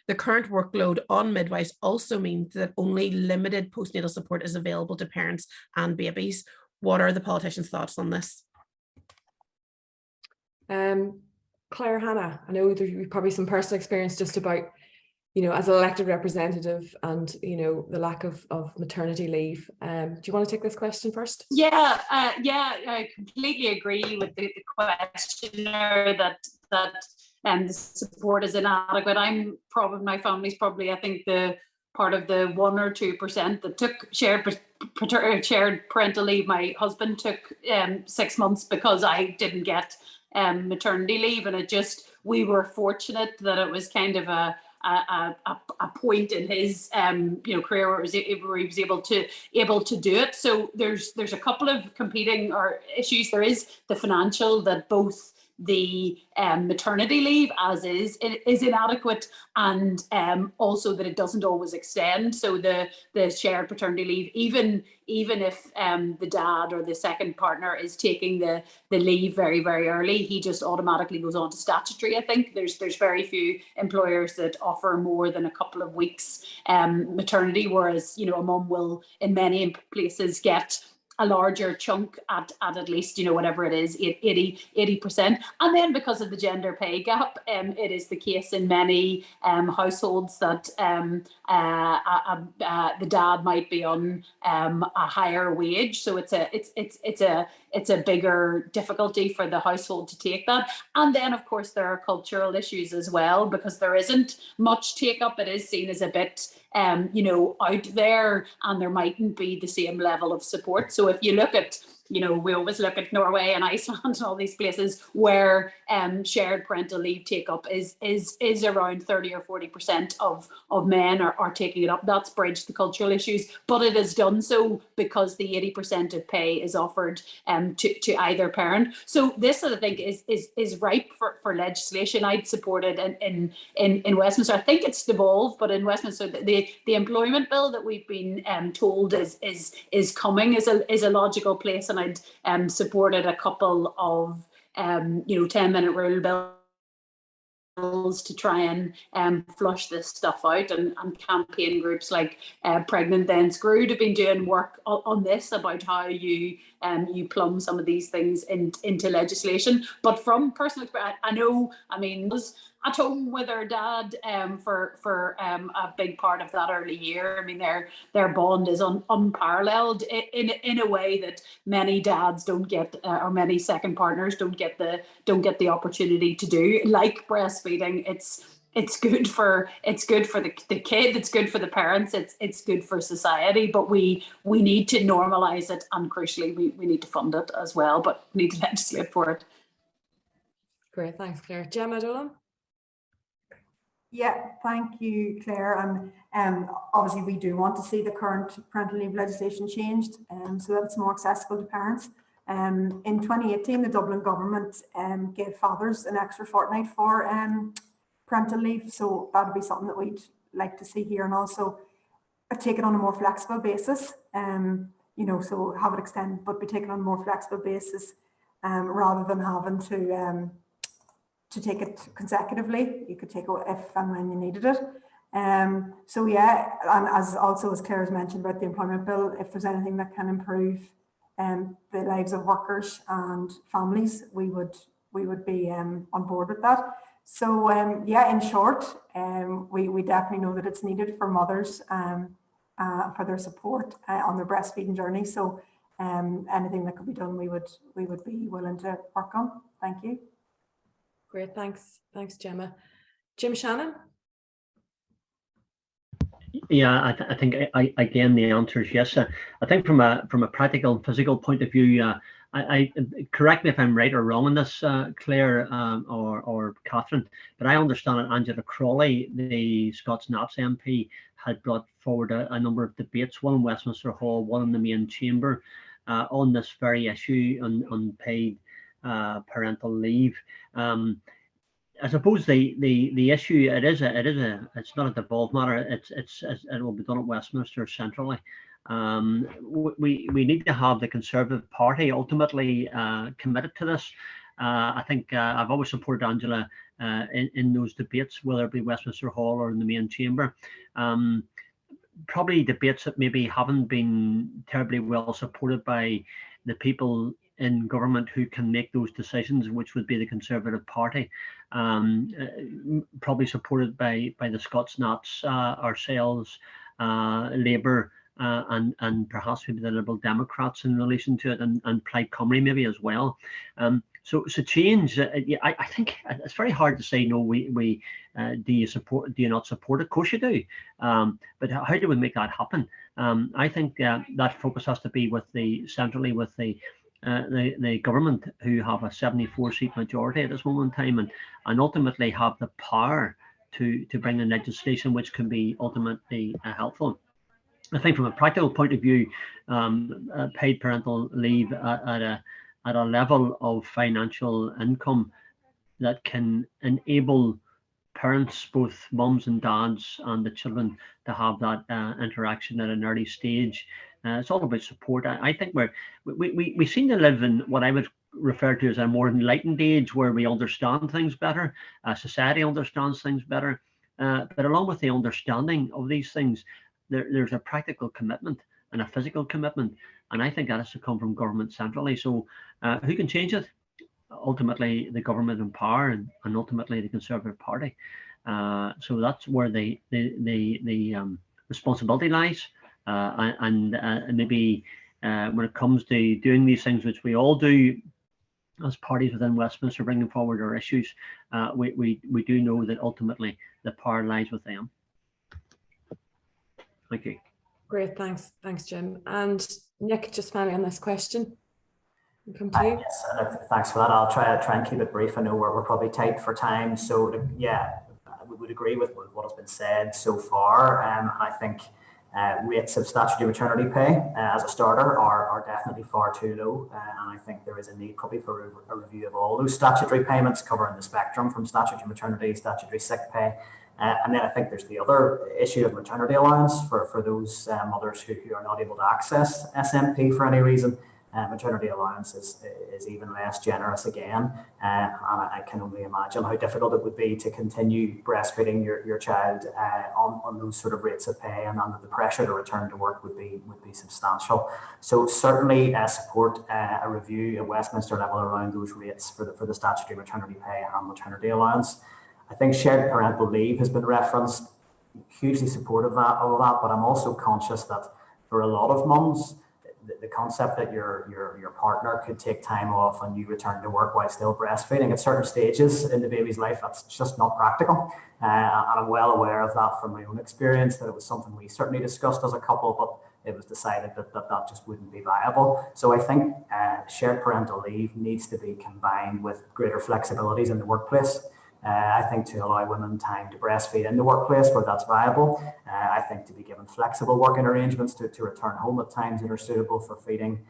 The current workload on midwives also means that only limited postnatal support is available to parents and babies. What are the politicians' thoughts on this? Claire, Hannah, I know there's probably some personal experience just about, as an elected representative and, the lack of maternity leave. Do you want to take this question first? Yeah, I completely agree with the questioner that the support is inadequate. My family's probably, I think, the part of the 1 or 2% that took shared parental leave. My husband took 6 months because I didn't get maternity leave, and we were fortunate that it was kind of a point in his career where he was able to do it. So there's a couple of competing issues. There is the financial, that both the maternity leave as is inadequate, and also that it doesn't always extend. So the shared paternity leave, even if the dad or the second partner is taking the leave very, very early, he just automatically goes on to statutory. I think there's very few employers that offer more than a couple of weeks maternity, whereas a mum will in many places get a larger chunk at least, whatever it is, 80%. And then because of the gender pay gap, it is the case in many households that the dad might be on a higher wage. So it's a bigger difficulty for the household to take that. And then, of course, there are cultural issues as well, because there isn't much take up. It is seen as a bit out there, and there mightn't be the same level of support. So if you look at, we always look at Norway and Iceland and all these places where shared parental leave take up is around 30 or 40% of men are taking it up. That's bridged the cultural issues, but it is done so because the 80% of pay is offered to either parent. So this, I think, is ripe for legislation. I'd support it in Westminster. I think it's devolved, but in Westminster, the employment bill that we've been told is coming is a logical place. And I'd supported a couple of 10-minute rule bills to try and flush this stuff out, and campaign groups like Pregnant Then Screwed have been doing work on this, about how you plumb some of these things into legislation. But from personal experience, I was at home with her dad for a big part of that early year. Their bond is unparalleled in a way that many dads don't get, or many second partners don't get the opportunity to do. Like breastfeeding, it's good for the kid, it's good for the parents, it's good for society, but we need to normalize it, and crucially we need to fund it as well, but we need to legislate for it. Great, thanks, Claire. Gemma, Dillon? Yeah, thank you, Claire. And obviously we do want to see the current parental leave legislation changed so that it's more accessible to parents. In 2018, the Dublin government gave fathers an extra fortnight for parental leave. So that would be something that we'd like to see here, and also take it on a more flexible basis. So have it extend, but be taken on a more flexible basis rather than having to take it consecutively. You could take it if and when you needed it. So yeah, and as Claire's mentioned about the employment bill, if there's anything that can improve the lives of workers and families, we would be on board with that. So yeah, in short, we definitely know that it's needed for mothers for their support on their breastfeeding journey. So anything that could be done, we would be willing to work on. Thank you. Great, thanks, Gemma. Jim Shannon. Yeah, I think again the answer is yes. I think from a practical and physical point of view, I correct me if I'm right or wrong on this, Claire or Catherine, but I understand that Angela Crawley, the Scots Naps MP, had brought forward a number of debates, one in Westminster Hall, one in the main chamber, on this very issue on unpaid parental leave. I suppose the issue it's not a devolved matter. It will be done at Westminster centrally. We need to have the Conservative Party ultimately committed to this. I think I've always supported Angela in those debates, whether it be Westminster Hall or in the main chamber. Probably debates that maybe haven't been terribly well supported by the people in government who can make those decisions, which would be the Conservative Party, probably supported by the Scots Nats, ourselves, Labour, and perhaps maybe the Liberal Democrats in relation to it, and Plaid Cymru maybe as well. So change. I think it's very hard to say no. Do you not support it? Of course you do. But how do we make that happen? I think that focus has to be centrally with the government, who have a 74-seat majority at this moment in time, and ultimately have the power to bring in legislation which can be ultimately helpful. I think from a practical point of view, paid parental leave at a level of financial income that can enable parents, both mums and dads, and the children to have that interaction at an early stage. It's all about support. I think we seem to live in what I would refer to as a more enlightened age, where we understand things better, society understands things better, but along with the understanding of these things, there's a practical commitment and a physical commitment, and I think that has to come from government centrally. So who can change it? Ultimately the government in power, and ultimately the Conservative Party. So that's where the responsibility lies, and maybe when it comes to doing these things, which we all do as parties within Westminster, bringing forward our issues, we do know that ultimately the power lies with them. Thank you. Great, thanks Jim. And Nick, just finally on this question. Come to you. Yes, thanks for that. I'll try and keep it brief. I know we're probably tight for time, so yeah, we would agree with what has been said so far. I think rates of statutory maternity pay as a starter are definitely far too low, and I think there is a need probably for a review of all those statutory payments, covering the spectrum from statutory maternity, statutory sick pay. And then I think there's the other issue of maternity allowance for those mothers who are not able to access SMP for any reason. Maternity allowance is even less generous again, and I can only imagine how difficult it would be to continue breastfeeding your child on those sort of rates of pay, and the pressure to return to work would be substantial. So certainly support a review at Westminster level around those rates for the statutory maternity pay and maternity allowance. I think shared parental leave has been referenced. Hugely supportive of that, but I'm also conscious that for a lot of mums, the concept that your partner could take time off and you return to work while still breastfeeding at certain stages in the baby's life, that's just not practical. And I'm well aware of that from my own experience, that it was something we certainly discussed as a couple, but it was decided that just wouldn't be viable. So I think shared parental leave needs to be combined with greater flexibilities in the workplace. I think to allow women time to breastfeed in the workplace where that's viable. I think to be given flexible working arrangements to return home at times that are suitable for feeding,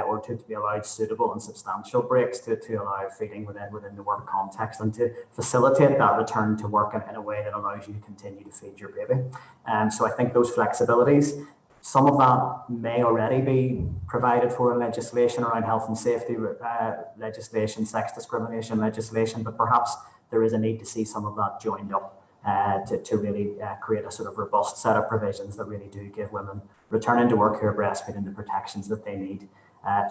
or to be allowed suitable and substantial breaks to allow feeding within the work context, and to facilitate that return to work in a way that allows you to continue to feed your baby. So I think those flexibilities, some of that may already be provided for in legislation around health and safety legislation, sex discrimination legislation, but perhaps there is a need to see some of that joined up to really create a sort of robust set of provisions that really do give women returning to work who are breastfeeding the protections that they need.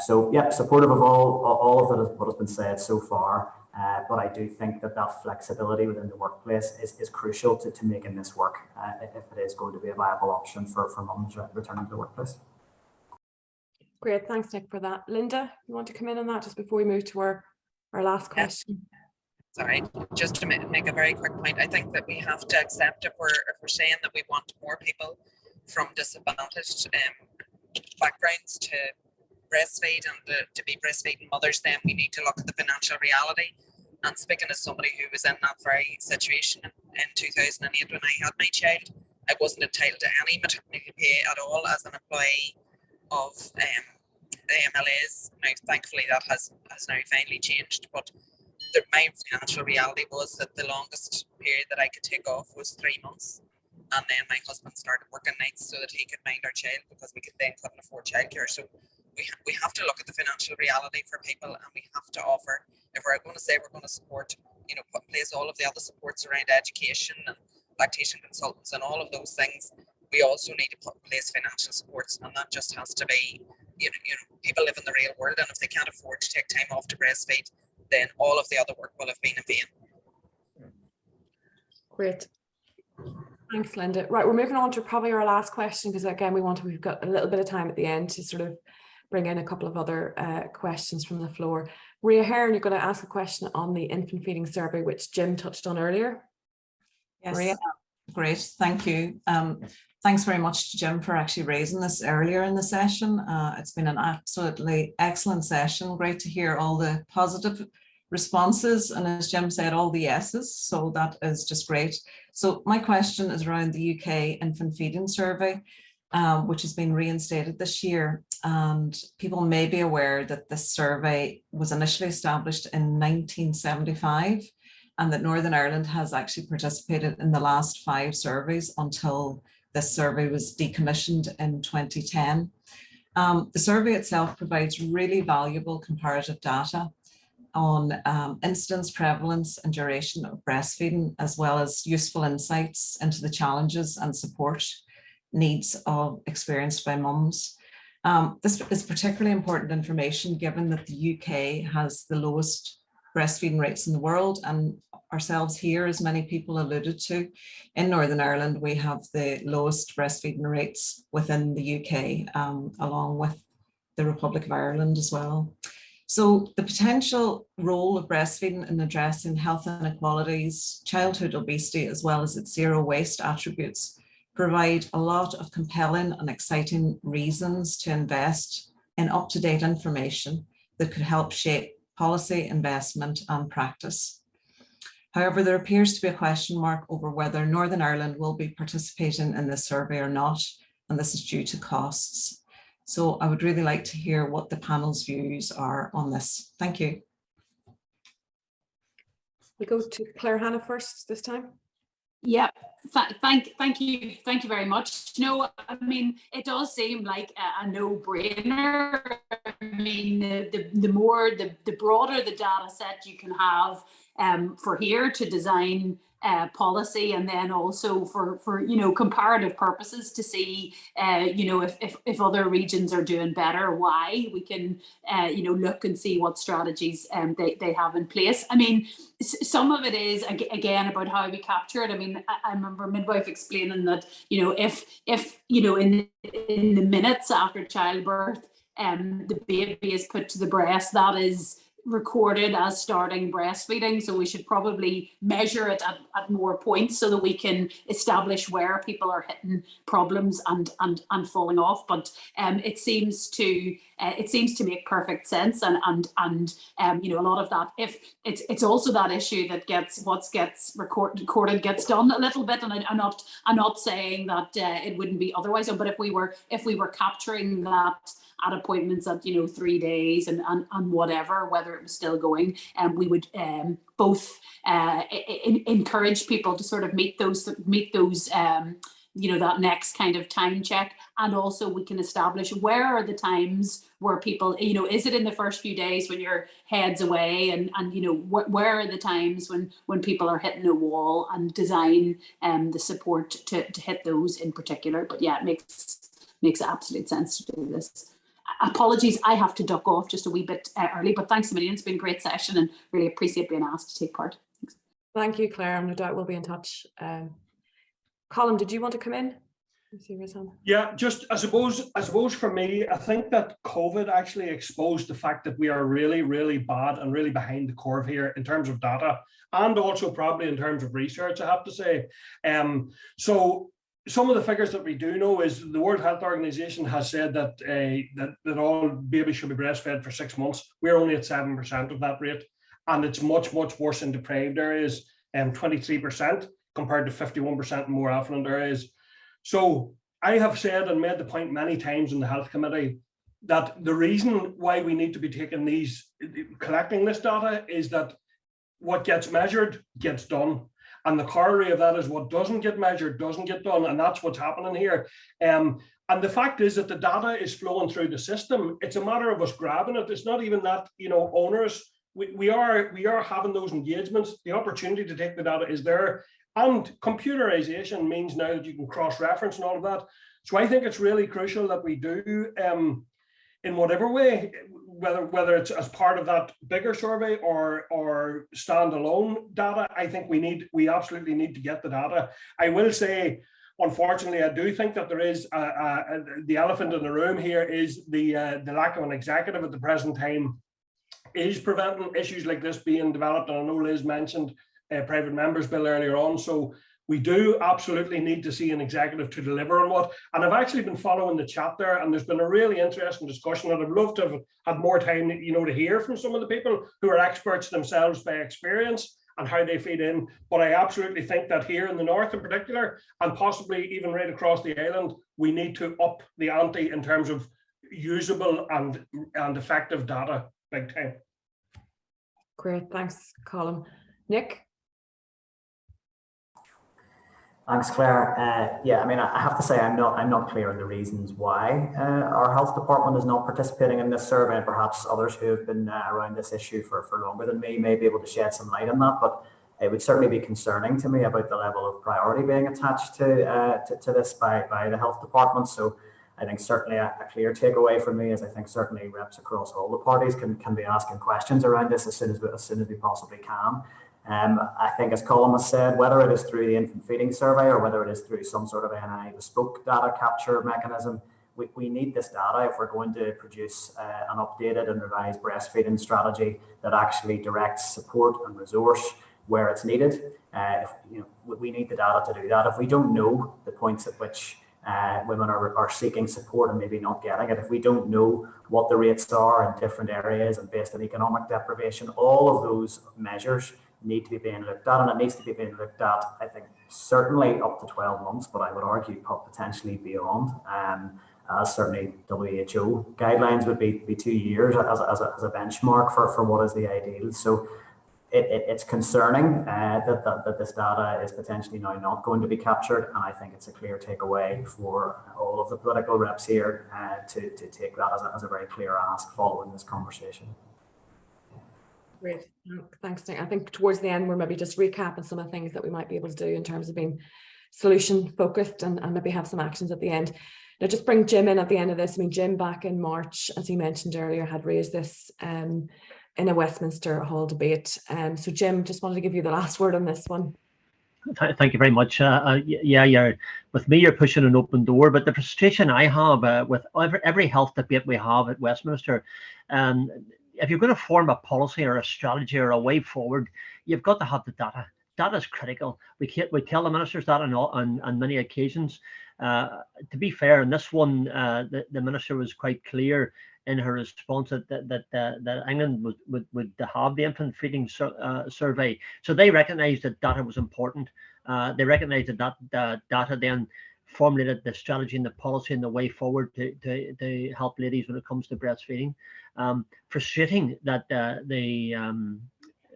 So, yeah, supportive of all of what has been said so far, but I do think that flexibility within the workplace is crucial to making this work if it is going to be a viable option for mums returning to the workplace. Great, thanks Nick for that. Linda, you want to come in on that just before we move to our last question? Sorry, just to make a very quick point, I think that we have to accept if we're saying that we want more people from disadvantaged backgrounds to breastfeed and to be breastfeeding mothers, then we need to look at the financial reality. And speaking as somebody who was in that very situation in 2008 when I had my child, I wasn't entitled to any maternity pay at all as an employee of the MLAs. Now, thankfully, that has now finally changed. But my financial reality was that the longest period that I could take off was 3 months. And then my husband started working nights so that he could mind our child because we couldn't afford childcare. So we have to look at the financial reality for people, and we have to offer, if we're going to say we're going to support, put in place all of the other supports around education and lactation consultants and all of those things, we also need to put in place financial supports, and that just has to be, people live in the real world, and if they can't afford to take time off to breastfeed, then all of the other work will have been in vain. Great. Thanks, Linda. Right, we're moving on to probably our last question, because again, we've got a little bit of time at the end to sort of bring in a couple of other questions from the floor. Maria Hearn, you're going to ask a question on the infant feeding survey, which Jim touched on earlier. Yes, Maria? Great, thank you. Thanks very much to Jim for actually raising this earlier in the session. It's been an absolutely excellent session. Great to hear all the positive responses, and as Jim said, all the yeses, so that is just great. So my question is around the UK infant feeding survey, which has been reinstated this year, and people may be aware that this survey was initially established in 1975, and that Northern Ireland has actually participated in the last 5 surveys until this survey was decommissioned in 2010. The survey itself provides really valuable comparative data on incidence, prevalence and duration of breastfeeding, as well as useful insights into the challenges and support needs experienced by mums. This is particularly important information given that the UK has the lowest breastfeeding rates in the world, and ourselves here, as many people alluded to, in Northern Ireland, we have the lowest breastfeeding rates within the UK, along with the Republic of Ireland as well. So the potential role of breastfeeding in addressing health inequalities, childhood obesity, as well as its zero waste attributes, provide a lot of compelling and exciting reasons to invest in up-to-date information that could help shape policy, investment and practice. However, there appears to be a question mark over whether Northern Ireland will be participating in this survey or not, and this is due to costs. So I would really like to hear what the panel's views are on this. Thank you. We go to Claire Hannah first this time. Yeah, thank you very much. I mean, it does seem like a no-brainer. I mean, the broader the data set you can have for here to design policy, and then also for comparative purposes to see if other regions are doing better, why we can look and see what strategies they have in place. I mean, some of it is again about how we capture it. I mean, I remember midwife explaining that if in the minutes after childbirth the baby is put to the breast, that is recorded as starting breastfeeding, so we should probably measure it at more points so that we can establish where people are hitting problems and falling off. But it seems to make perfect sense, and a lot of that, if it's also that issue that what gets recorded gets done a little bit, and I'm not saying that it wouldn't be otherwise, but if we were capturing that at appointments at 3 days and whatever, whether it was still going, and we would both encourage people to sort of meet those that next kind of time check, and also we can establish where are the times where people, is it in the first few days when your head's away, and where are the times when people are hitting a wall, and design the support to hit those in particular. But yeah, it makes absolute sense to do this. Apologies, I have to duck off just a wee bit early, but thanks a million. It's been a great session and really appreciate being asked to take part. Thank you, Claire. No doubt we'll be in touch. Colin, did you want to come in? Yeah, just I suppose for me, I think that COVID actually exposed the fact that we are really, really bad and really behind the curve here in terms of data, and also probably in terms of research, I have to say. So some of the figures that we do know is the World Health Organization has said that that all babies should be breastfed for 6 months. We're only at 7% of that rate, and it's much, much worse in deprived areas, 23% compared to 51% in more affluent areas. So I have said and made the point many times in the Health Committee that the reason why we need to be collecting this data is that what gets measured gets done. And the corollary of that is what doesn't get measured doesn't get done. And that's what's happening here. And the fact is that the data is flowing through the system. It's a matter of us grabbing it. It's not even that, onerous. We are having those engagements. The opportunity to take the data is there. And computerization means now that you can cross-reference and all of that. So I think it's really crucial that we do, in whatever way, whether it's as part of that bigger survey or standalone data, I think we absolutely need to get the data. I will say, unfortunately, I do think that there is the elephant in the room here is the lack of an executive at the present time is preventing issues like this being developed. And I know Liz mentioned private members bill earlier on. So we do absolutely need to see an executive to deliver on what. And I've actually been following the chat there, and there's been a really interesting discussion, and I'd love to have had more time, to hear from some of the people who are experts themselves by experience and how they feed in. But I absolutely think that here in the north in particular, and possibly even right across the island, we need to up the ante in terms of usable and effective data big time. Great, thanks, Colin. Nick? Thanks, Claire. Yeah, I mean, I have to say I'm not clear on the reasons why our health department is not participating in this survey, and perhaps others who have been around this issue for longer than me may be able to shed some light on that. But it would certainly be concerning to me about the level of priority being attached to this by the health department. So I think certainly a clear takeaway for me is I think certainly reps across all the parties can be asking questions around this as soon as we possibly can. I think, as Colin has said, whether it is through the infant feeding survey or whether it is through some sort of NI bespoke data capture mechanism, we need this data if we're going to produce an updated and revised breastfeeding strategy that actually directs support and resource where it's needed. We need the data to do that. If we don't know the points at which women are seeking support and maybe not getting it, if we don't know what the rates are in different areas and based on economic deprivation, all of those measures need to be being looked at, and it needs to be being looked at, I think, certainly up to 12 months, but I would argue potentially beyond. As certainly WHO guidelines would be 2 years as a benchmark for what is the ideal. So it's concerning that this data is potentially now not going to be captured, and I think it's a clear takeaway for all of the political reps here to take that as a very clear ask following this conversation. Great, thanks, Nick. I think towards the end, we're maybe just recapping some of the things that we might be able to do in terms of being solution focused and maybe have some actions at the end. Now, just bring Jim in at the end of this. I mean, Jim back in March, as he mentioned earlier, had raised this in a Westminster Hall debate. So Jim, just wanted to give you the last word on this one. Thank you very much. Yeah, with me, you're pushing an open door, but the frustration I have with every health debate we have at Westminster, if you're going to form a policy or a strategy or a way forward, you've got to have the data. Data is critical. We tell the ministers that on many occasions. To be fair, in this one, the minister was quite clear in her response that England would have the infant feeding survey. So they recognised that data was important. They recognised that data then formulated the strategy and the policy and the way forward to help ladies when it comes to breastfeeding. Frustrating that the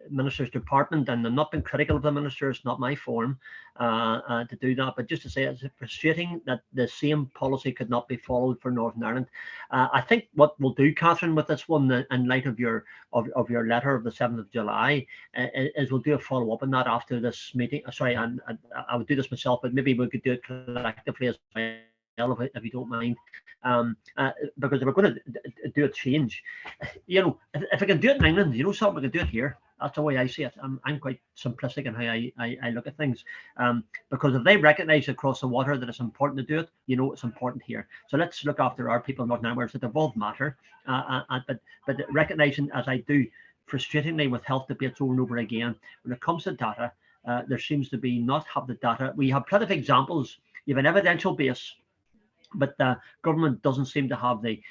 minister's department, and I'm not being critical of the minister, it's not my form to do that, but just to say it's frustrating that the same policy could not be followed for Northern Ireland. I think what we'll do, Catherine, with this one, in light of your letter of the 7th of July, is we'll do a follow-up on that after this meeting. Sorry, I would do this myself, but maybe we could do it collectively as well, if you don't mind. Because if we're going to do a change, if I can do it in England, something, we can do it here. That's the way I see it. I'm quite simplistic in how I look at things, because if they recognise across the water that it's important to do it, you know it's important here. So let's look after our people, not now, that they both matter. But recognising, as I do, frustratingly with health debates over and over again, when it comes to data, there seems to be not have the data. We have plenty of examples. You have an evidential base, but the government doesn't seem to have the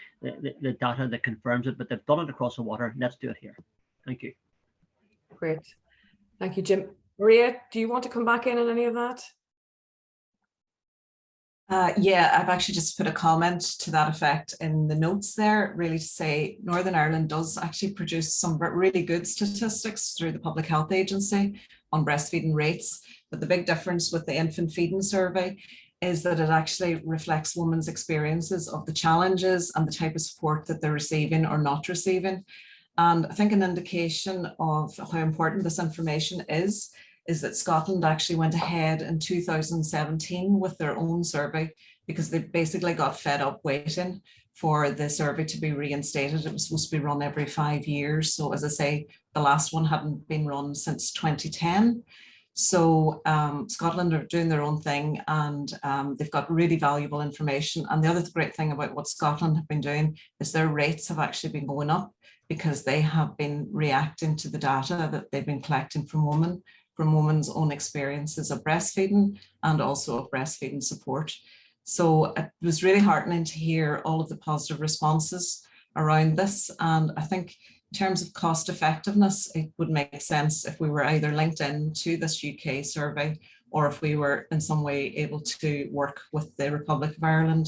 data that confirms it, but they've done it across the water. Let's do it here. Thank you. Great. Thank you, Jim. Maria, do you want to come back in on any of that? Yeah, I've actually just put a comment to that effect in the notes there, really to say Northern Ireland does actually produce some really good statistics through the Public Health Agency on breastfeeding rates. But the big difference with the infant feeding survey is that it actually reflects women's experiences of the challenges and the type of support that they're receiving or not receiving. And I think an indication of how important this information is that Scotland actually went ahead in 2017 with their own survey because they basically got fed up waiting for the survey to be reinstated. It was supposed to be run every 5 years. So as I say, the last one hadn't been run since 2010. So Scotland are doing their own thing, and they've got really valuable information. And the other great thing about what Scotland have been doing is their rates have actually been going up because they have been reacting to the data that they've been collecting from women's own experiences of breastfeeding and also of breastfeeding support. So it was really heartening to hear all of the positive responses around this. And I think in terms of cost effectiveness, it would make sense if we were either linked in to this UK survey or if we were in some way able to work with the Republic of Ireland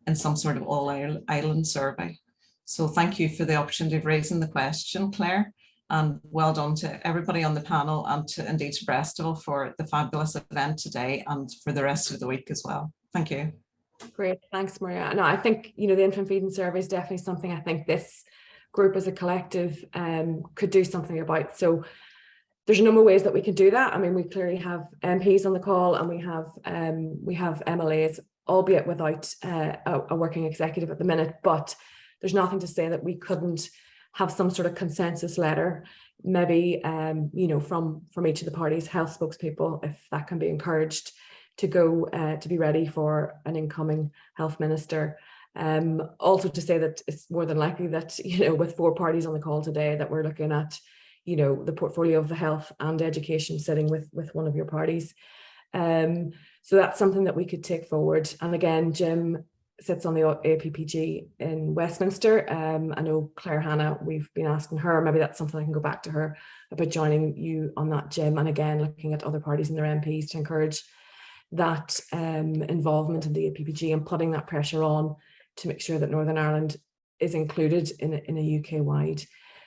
in some sort of all-Ireland survey. So thank you for the opportunity of raising the question, Claire. And well done to everybody on the panel and to indeed to Breastfeeding for the fabulous event today and for the rest of the week as well. Thank you. Great, thanks, Maria. No, I think, you know, the infant feeding survey is definitely something I think this group as a collective could do something about. So there's a number of ways that we can do that. I mean, we clearly have MPs on the call and we have MLAs, albeit without a working executive at the minute, but there's nothing to say that we couldn't have some sort of consensus letter, maybe, you know, from each of the parties' health spokespeople, if that can be encouraged, to go to be ready for an incoming health minister. Also to say that it's more than likely that, you know, with 4 parties on the call today, that we're looking at, you know, the portfolio of the health and education sitting with one of your parties. So that's something that we could take forward. And again, Jim sits on the APPG in Westminster. I know Claire Hannah, we've been asking her, maybe that's something I can go back to her about joining you on that, Jim. And again, looking at other parties and their MPs to encourage that involvement in the APPG and putting that pressure on to make sure that Northern Ireland is included in a UK-wide.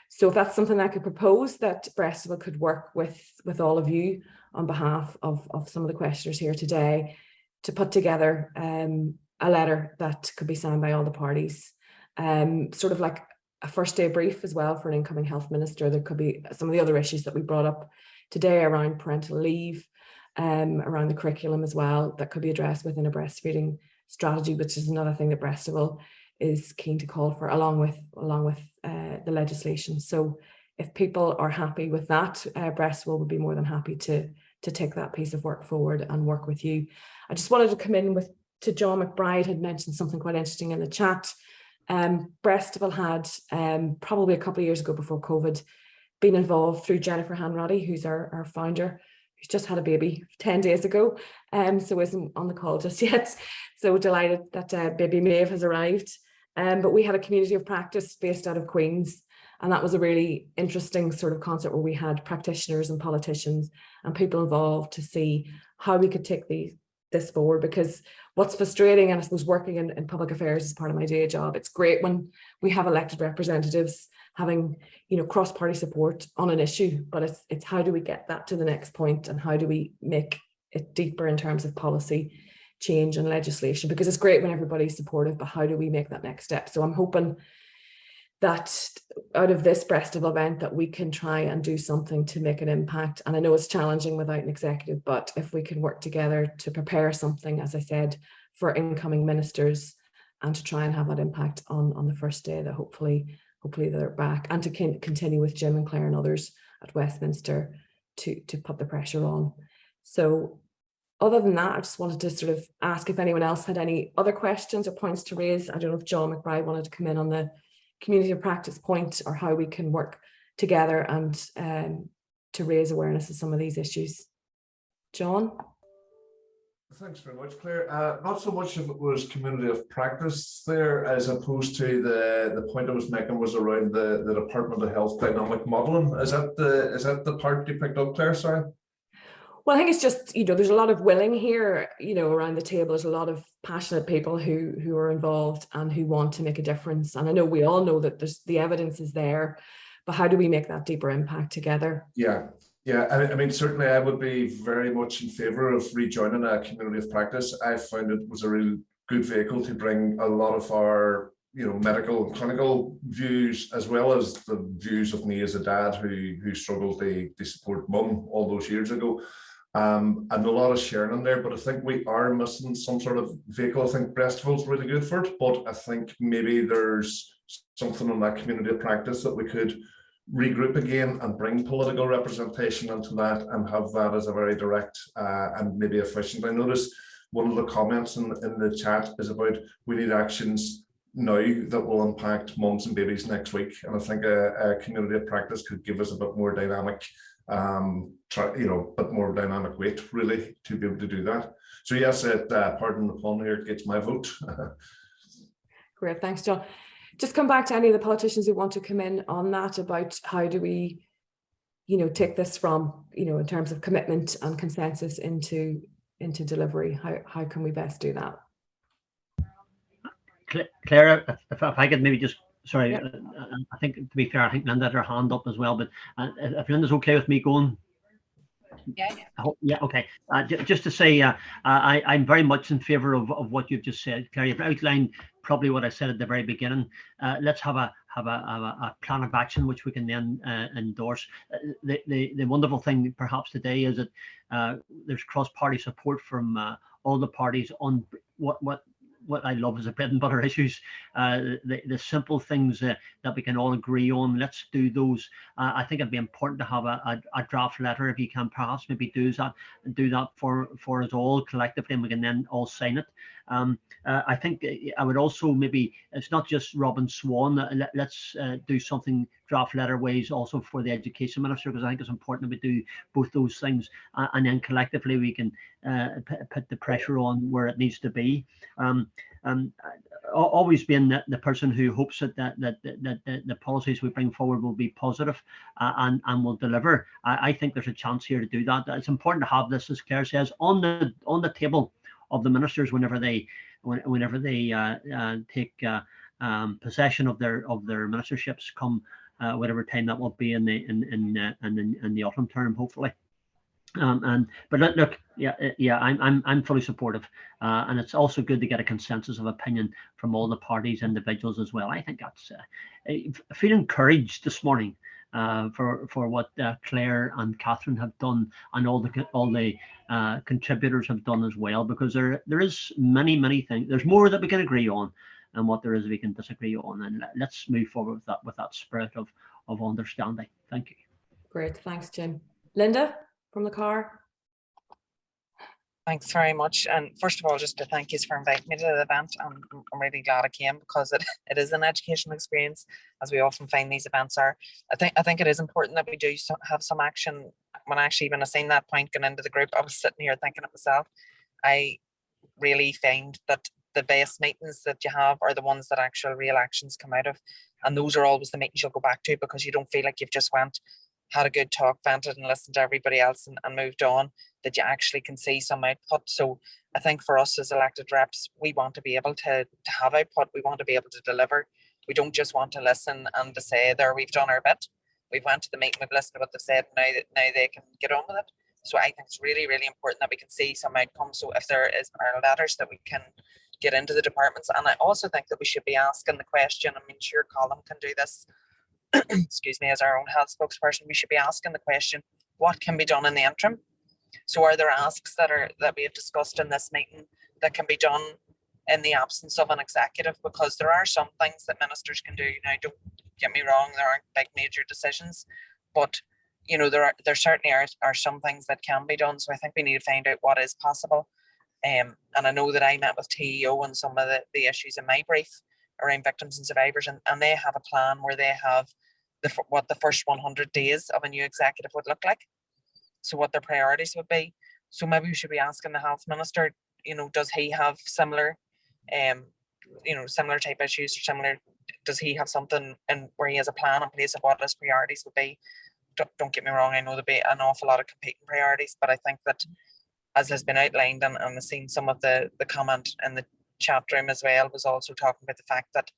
So if that's something I could propose, that Breastfeeding could work with all of you on behalf of some of the questioners here today to put together a letter that could be signed by all the parties, sort of like a first day brief as well for an incoming health minister. There could be some of the other issues that we brought up today around parental leave, around the curriculum as well, that could be addressed within a breastfeeding strategy, which is another thing that Breastfeeding is keen to call for, along with the legislation. So if people are happy with that, Breastfeeding would be more than happy to take that piece of work forward and work with you. I just wanted to come in to John McBride had mentioned something quite interesting in the chat. Breastfeeding had probably a couple of years ago before COVID been involved through Jennifer Hanratty, who's our founder, who's just had a baby 10 days ago, so isn't on the call just yet. So delighted that baby Maeve has arrived. But we had a community of practice based out of Queen's, and that was a really interesting sort of concept where we had practitioners and politicians and people involved to see how we could take this forward. Because what's frustrating, and I suppose working in public affairs is part of my day job, it's great when we have elected representatives having, you know, cross-party support on an issue, but it's how do we get that to the next point and how do we make it deeper in terms of policy change and legislation? Because it's great when everybody's supportive, but how do we make that next step? So I'm hoping that out of this Breastfeeding event that we can try and do something to make an impact. And I know it's challenging without an executive, but if we can work together to prepare something, as I said, for incoming ministers and to try and have that impact on the first day, that hopefully hopefully they're back, and to continue with Jim and Claire and others at Westminster to put the pressure on. So other than that, I just wanted to sort of ask if anyone else had any other questions or points to raise. I don't know if John McBride wanted to come in on the community of practice point, or how we can work together and to raise awareness of some of these issues. John? Thanks very much, Claire. Not so much if it was community of practice there, as opposed to the point I was making was around the Department of Health dynamic modelling. Is that the part you picked up, Claire? Sorry. Well, I think it's just, there's a lot of willing here, around the table. There's a lot of passionate people who are involved and who want to make a difference. And I know we all know that the evidence is there, but how do we make that deeper impact together? Yeah. I mean, certainly I would be very much in favour of rejoining a community of practice. I found it was a really good vehicle to bring a lot of our, medical and clinical views, as well as the views of me as a dad who struggled to support mum all those years ago. And a lot of sharing in there, but I think we are missing some sort of vehicle. I think Breastiful's really good for it, but I think maybe there's something in that community of practice that we could regroup again and bring political representation into that and have that as a very direct and maybe efficient. I noticed one of the comments in the chat is about we need actions now that will impact mums and babies next week, and I think a community of practice could give us a bit more dynamic bit more dynamic weight really to be able to do that. So yes, pardon the pun here, it gets my vote. Great, thanks, John. Just come back to any of the politicians who want to come in on that, about how do we, take this from, in terms of commitment and consensus into delivery. How can we best do that? Claire, if I could maybe just, sorry, Yep. I think, to be fair, I think Linda had her hand up as well, but if Linda's okay with me going. Yeah, okay. Just to say, I'm very much in favour of what you've just said, Claire. You've outlined probably what I said at the very beginning. Let's have a plan of action which we can then endorse. The wonderful thing perhaps today is that there's cross-party support from all the parties on what I love is the bread and butter issues, the simple things that we can all agree on. Let's do those. I think it'd be important to have a draft letter, if you can perhaps maybe do that for us all collectively, and we can then all sign it. I think I would also maybe, it's not just Robin Swan, let's do something draft letter ways also for the Education Minister, because I think it's important that we do both those things, and then collectively we can put the pressure on where it needs to be. Always being the person who hopes that the policies we bring forward will be positive and will deliver. I think there's a chance here to do that. It's important to have this, as Claire says, on the table of the ministers whenever they take possession of their ministerships, come whatever time that will be in the autumn term, hopefully. But look, I'm fully supportive, and it's also good to get a consensus of opinion from all the parties, individuals as well. I think that's I feel encouraged this morning for what Claire and Catherine have done, and all the contributors have done as well, because there is many things. There's more that we can agree on, and what there is we can disagree on, and let's move forward with that spirit of understanding. Thank you. Great, thanks, Jim. Linda from the car. Thanks very much. And first of all, just to thank you for inviting me to the event. I'm really glad I came, because it is an educational experience, as we often find these events are. I think it is important that we do have some action. When I seen that point going into the group, I was sitting here thinking of myself. I really find that the best meetings that you have are the ones that actual real actions come out of. And those are always the meetings you'll go back to, because you don't feel like you've just had a good talk, vented and listened to everybody else and moved on, that you actually can see some output. So I think for us as elected reps, we want to be able to have output. We want to be able to deliver. We don't just want to listen and to say, there, we've done our bit. We've went to the meeting, we've listened to what they've said, now they can get on with it. So I think it's really, really important that we can see some outcomes. So if there are letters that we can get into the departments. And I also think that we should be asking the question, I mean, sure, Colin can do this, excuse me, as our own health spokesperson, we should be asking the question, what can be done in the interim? So are there asks that we have discussed in this meeting that can be done in the absence of an executive? Because there are some things that ministers can do. Now, get me wrong, there aren't big major decisions, but you know, there certainly are some things that can be done. So I think we need to find out what is possible. And I know that I met with TEO on some of the issues in my brief around victims and survivors, and they have a plan where they have what the first 100 days of a new executive would look like. So what their priorities would be. So maybe we should be asking the health minister, you know, does he have similar, you know, similar type issues, or similar, does he have something in where he has a plan in place of what his priorities would be? Don't get me wrong, I know there'll be an awful lot of competing priorities, but I think that, as has been outlined, and I've seen some of the comment in the chat room as well, was also talking about the fact that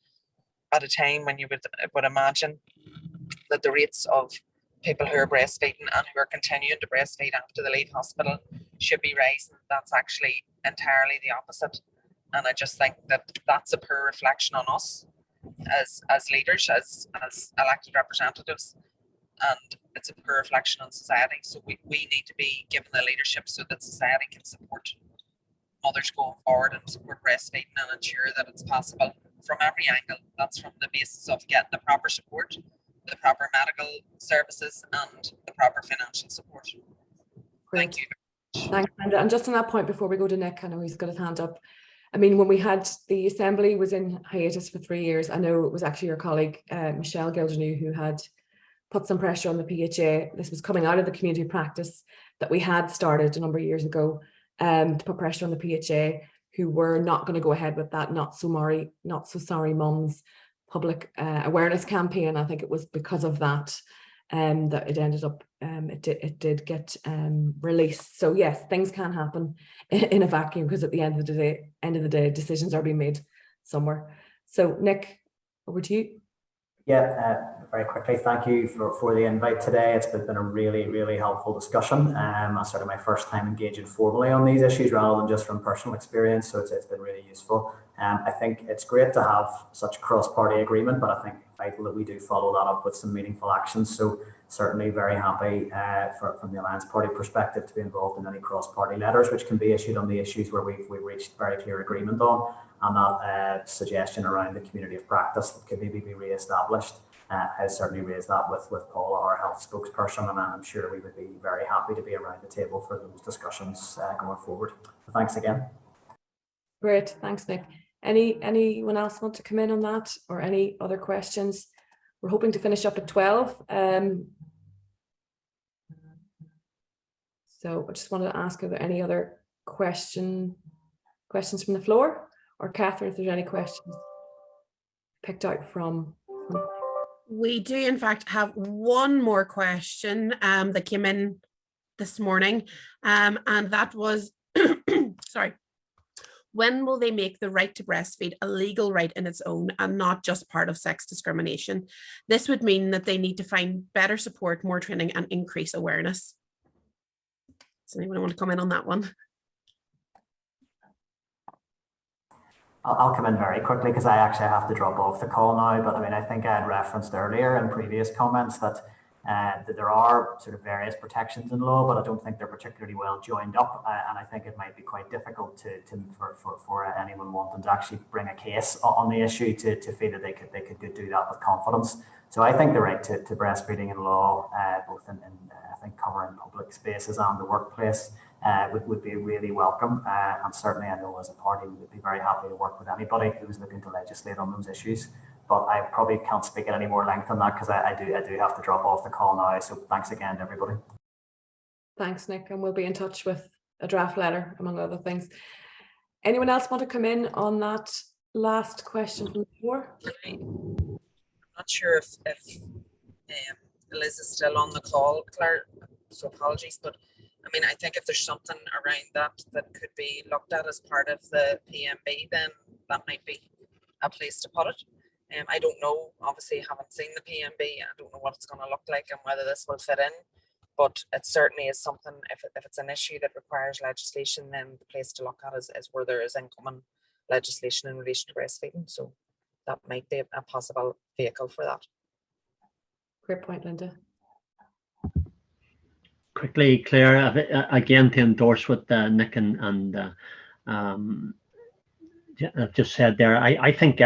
at a time when you would imagine that the rates of people who are breastfeeding and who are continuing to breastfeed after they leave hospital should be rising, that's actually entirely the opposite. And I just think that that's a poor reflection on us as leaders, as elected representatives, and it's a poor reflection on society. So we need to be given the leadership so that society can support mothers going forward and support breastfeeding and ensure that it's possible from every angle. That's from the basis of getting the proper support, the proper medical services, and the proper financial support. Great. Thank you. Thanks, Brenda. And just on that point, before we go to Nick, I know he's got his hand up. I mean, when we had the Assembly was in hiatus for 3 years, I know it was actually your colleague, Michelle Gildernew, who had put some pressure on the PHA. This was coming out of the community practice that we had started a number of years ago, to put pressure on the PHA, who were not going to go ahead with that Not So Sorry Mums public awareness campaign. I think it was because of that that it ended up, it did get released. So yes, things can happen in a vacuum, because at the end of the day, decisions are being made somewhere. So Nick, over to you. Yeah, very quickly, thank you for the invite today. It's been a really, really helpful discussion. It's sort of my first time engaging formally on these issues rather than just from personal experience, so it's been really useful. I think it's great to have such cross-party agreement, but I think vital that we do follow that up with some meaningful actions. So certainly very happy from the Alliance Party perspective to be involved in any cross-party letters which can be issued on the issues where we've reached very clear agreement on, and that suggestion around the community of practice that could maybe be re-established. I certainly raised that with Paula, our health spokesperson, and I'm sure we would be very happy to be around the table for those discussions going forward. So thanks again. Great, thanks, Nick. Anyone else want to come in on that, or any other questions? We're hoping to finish up at 12. So I just wanted to ask, are there any other questions from the floor? Or Catherine, if there's any questions picked out from. We do, in fact, have one more question that came in this morning, and that was, sorry, when will they make the right to breastfeed a legal right in its own and not just part of sex discrimination? This would mean that they need to find better support, more training, and increase awareness. Does anyone want to comment on that one? I'll come in very quickly because I actually have to drop off the call now. But I mean, I think I had referenced earlier in previous comments that there are sort of various protections in law, but I don't think they're particularly well joined up. And I think it might be quite difficult for anyone wanting to actually bring a case on the issue to feel that they could do that with confidence. So I think the right to breastfeeding in law, both in I think covering public spaces and the workplace, would be really welcome, and certainly I know as a party we would be very happy to work with anybody who's looking to legislate on those issues. But I probably can't speak at any more length on that because I do have to drop off the call now. So thanks again to everybody. Thanks, Nick, and we'll be in touch with a draft letter, among other things. Anyone else want to come in on that last question from the floor? I'm not sure if Liz is still on the call, Claire, so apologies, but I mean, I think if there's something around that could be looked at as part of the PMB, then that might be a place to put it. I don't know, obviously haven't seen the PMB, I don't know what it's going to look like and whether this will fit in, but it certainly is something, if it's an issue that requires legislation, then the place to look at is where there is incoming legislation in relation to breastfeeding. So that might be a possible vehicle for that. Great point, Linda. Quickly, Claire, again to endorse what Nick and just said there. I think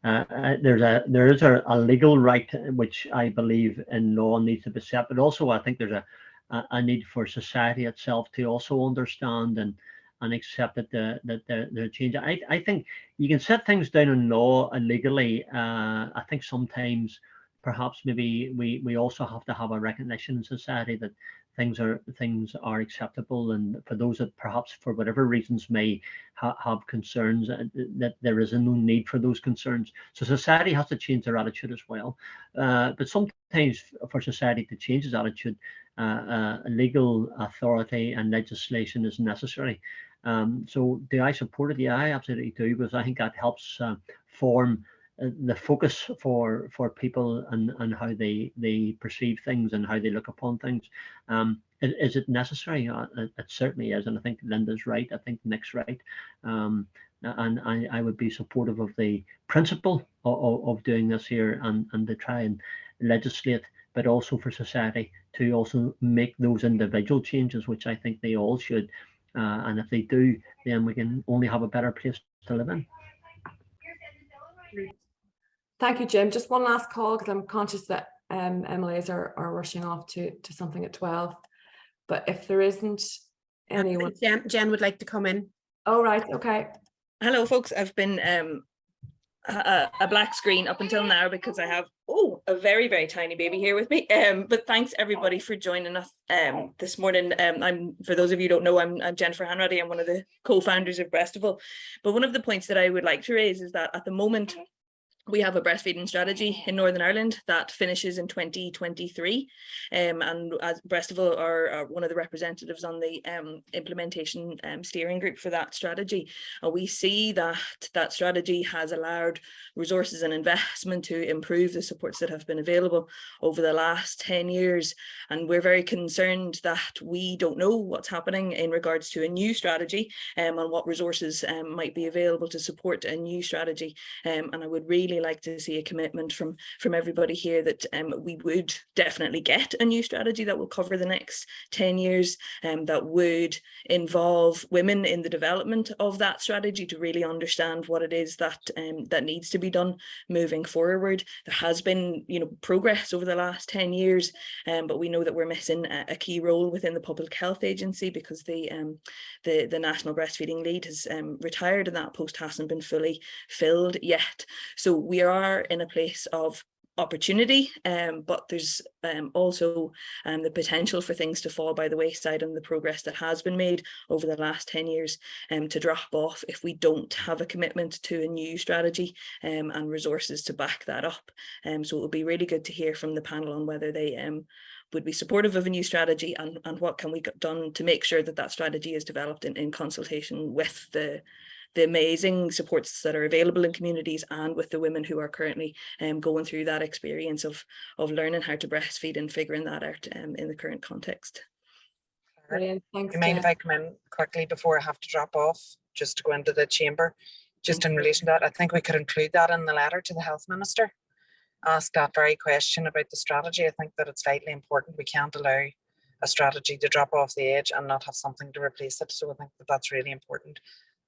there is a legal right which I believe in law needs to be set, but also I think there's a need for society itself to also understand and accept that the change. I think you can set things down in law and legally. I think sometimes perhaps maybe we also have to have a recognition in society that things are acceptable, and for those that perhaps for whatever reasons may have concerns, that there is no need for those concerns. So society has to change their attitude as well. But sometimes for society to change its attitude, legal authority and legislation is necessary. So do I support it? Yeah, I absolutely do, because I think that helps form the focus for people and how they perceive things and how they look upon things. Is it necessary? It certainly is, and I think Linda's right. I think Nick's right, and I would be supportive of the principle of doing this here and to try and legislate, but also for society to also make those individual changes, which I think they all should. And if they do, then we can only have a better place to live in. Thank you, Jim. Just one last call, because I'm conscious that MLAs are rushing off to something at 12. But if there isn't anyone, Jen would like to come in. Oh, right. Okay. Hello, folks. I've been a black screen up until now because I have a very, very tiny baby here with me. But thanks everybody for joining us this morning. For those of you who don't know, I'm Jennifer Hanratty. I'm one of the co-founders of Breastable. But one of the points that I would like to raise is that at the moment, we have a breastfeeding strategy in Northern Ireland that finishes in 2023, and as Breastable are one of the representatives on the implementation steering group for that strategy. We see that that strategy has allowed resources and investment to improve the supports that have been available over the last 10 years, and we're very concerned that we don't know what's happening in regards to a new strategy and what resources might be available to support a new strategy, and I would really like to see a commitment from everybody here that we would definitely get a new strategy that will cover the next 10 years, that would involve women in the development of that strategy to really understand what it is that that needs to be done moving forward. There has been progress over the last 10 years, but we know that we're missing a key role within the Public Health Agency, because the National Breastfeeding Lead has retired and that post hasn't been fully filled yet. So we are in a place of opportunity, but there's also the potential for things to fall by the wayside, and the progress that has been made over the last 10 years to drop off if we don't have a commitment to a new strategy and resources to back that up. So it would be really good to hear from the panel on whether they would be supportive of a new strategy, and what can we get done to make sure that that strategy is developed in consultation with the amazing supports that are available in communities and with the women who are currently going through that experience of learning how to breastfeed and figuring that out in the current context. Brilliant. Thanks, Do you mind if I come in quickly before I have to drop off, just to go into the chamber? Just in relation to that, I think we could include that in the letter to the Health Minister. Ask that very question about the strategy. I think that it's vitally important. We can't allow a strategy to drop off the edge and not have something to replace it. So I think that that's really important.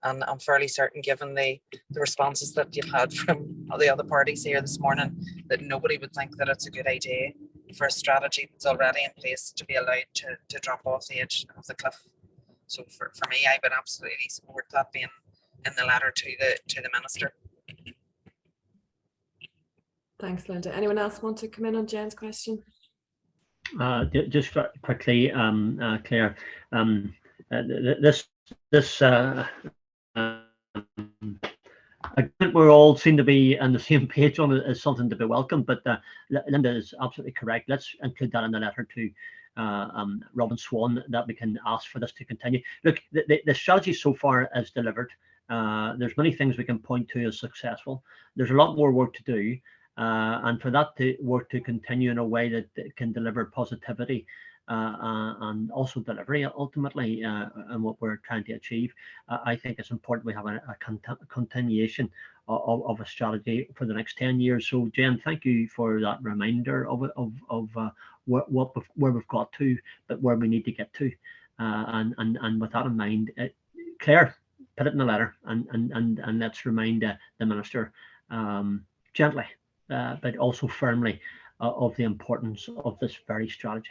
And I'm fairly certain, given the responses that you've had from the other parties here this morning, that nobody would think that it's a good idea for a strategy that's already in place to be allowed to drop off the edge of the cliff. So for me, I would absolutely support that being in the letter to the Minister. Thanks, Linda. Anyone else want to come in on Jen's question? Just quickly, Claire, this I think we all seem to be on the same page on it as something to be welcomed, but Linda is absolutely correct. Let's include that in the letter to Robin Swan, that we can ask for this to continue. Look, the strategy so far is delivered. There's many things we can point to as successful. There's a lot more work to do, and for that work to continue in a way that can deliver positivity and also delivery ultimately and what we're trying to achieve. I think it's important we have a continuation of a strategy for the next 10 years. So Jen, thank you for that reminder of where we've got to, but where we need to get to. And with that in mind, Claire, put it in the letter and let's remind the Minister gently, but also firmly, of the importance of this very strategy.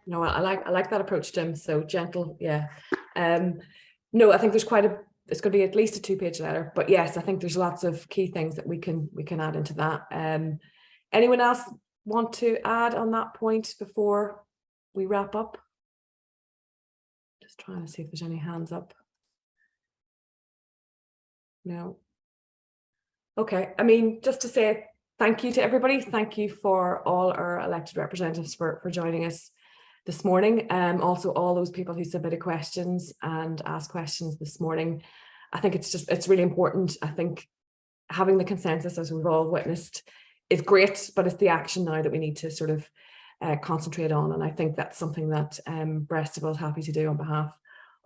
No, I like that approach, Jim. So gentle, yeah. No, I think there's it's going to be at least a 2-page letter, but yes, I think there's lots of key things that we can add into that. Anyone else want to add on that point before we wrap up? Just trying to see if there's any hands up. No. Okay, I mean, just to say thank you to everybody. Thank you for all our elected representatives for joining us this morning. Also all those people who submitted questions and asked questions this morning. I think it's really important. I think having the consensus, as we've all witnessed, is great, but it's the action now that we need to sort of concentrate on. And I think that's something that Breastable is happy to do on behalf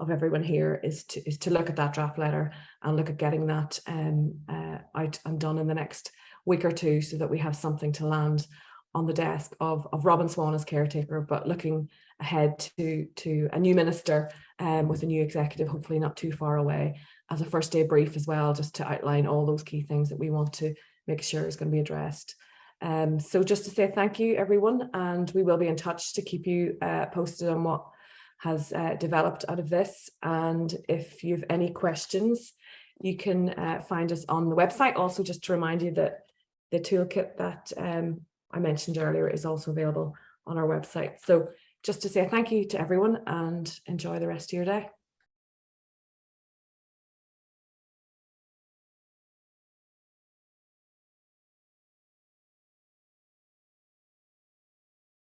of everyone here, is to look at that draft letter and look at getting that out and done in the next week or two, so that we have something to land on the desk of Robin Swan as caretaker, but looking ahead to a new minister with a new executive, hopefully not too far away, as a first day brief as well, just to outline all those key things that we want to make sure is going to be addressed. So just to say thank you, everyone, and we will be in touch to keep you posted on what has developed out of this. And if you have any questions, you can find us on the website. Also, just to remind you that the toolkit that I mentioned earlier is also available on our website. So just to say thank you to everyone and enjoy the rest of your day.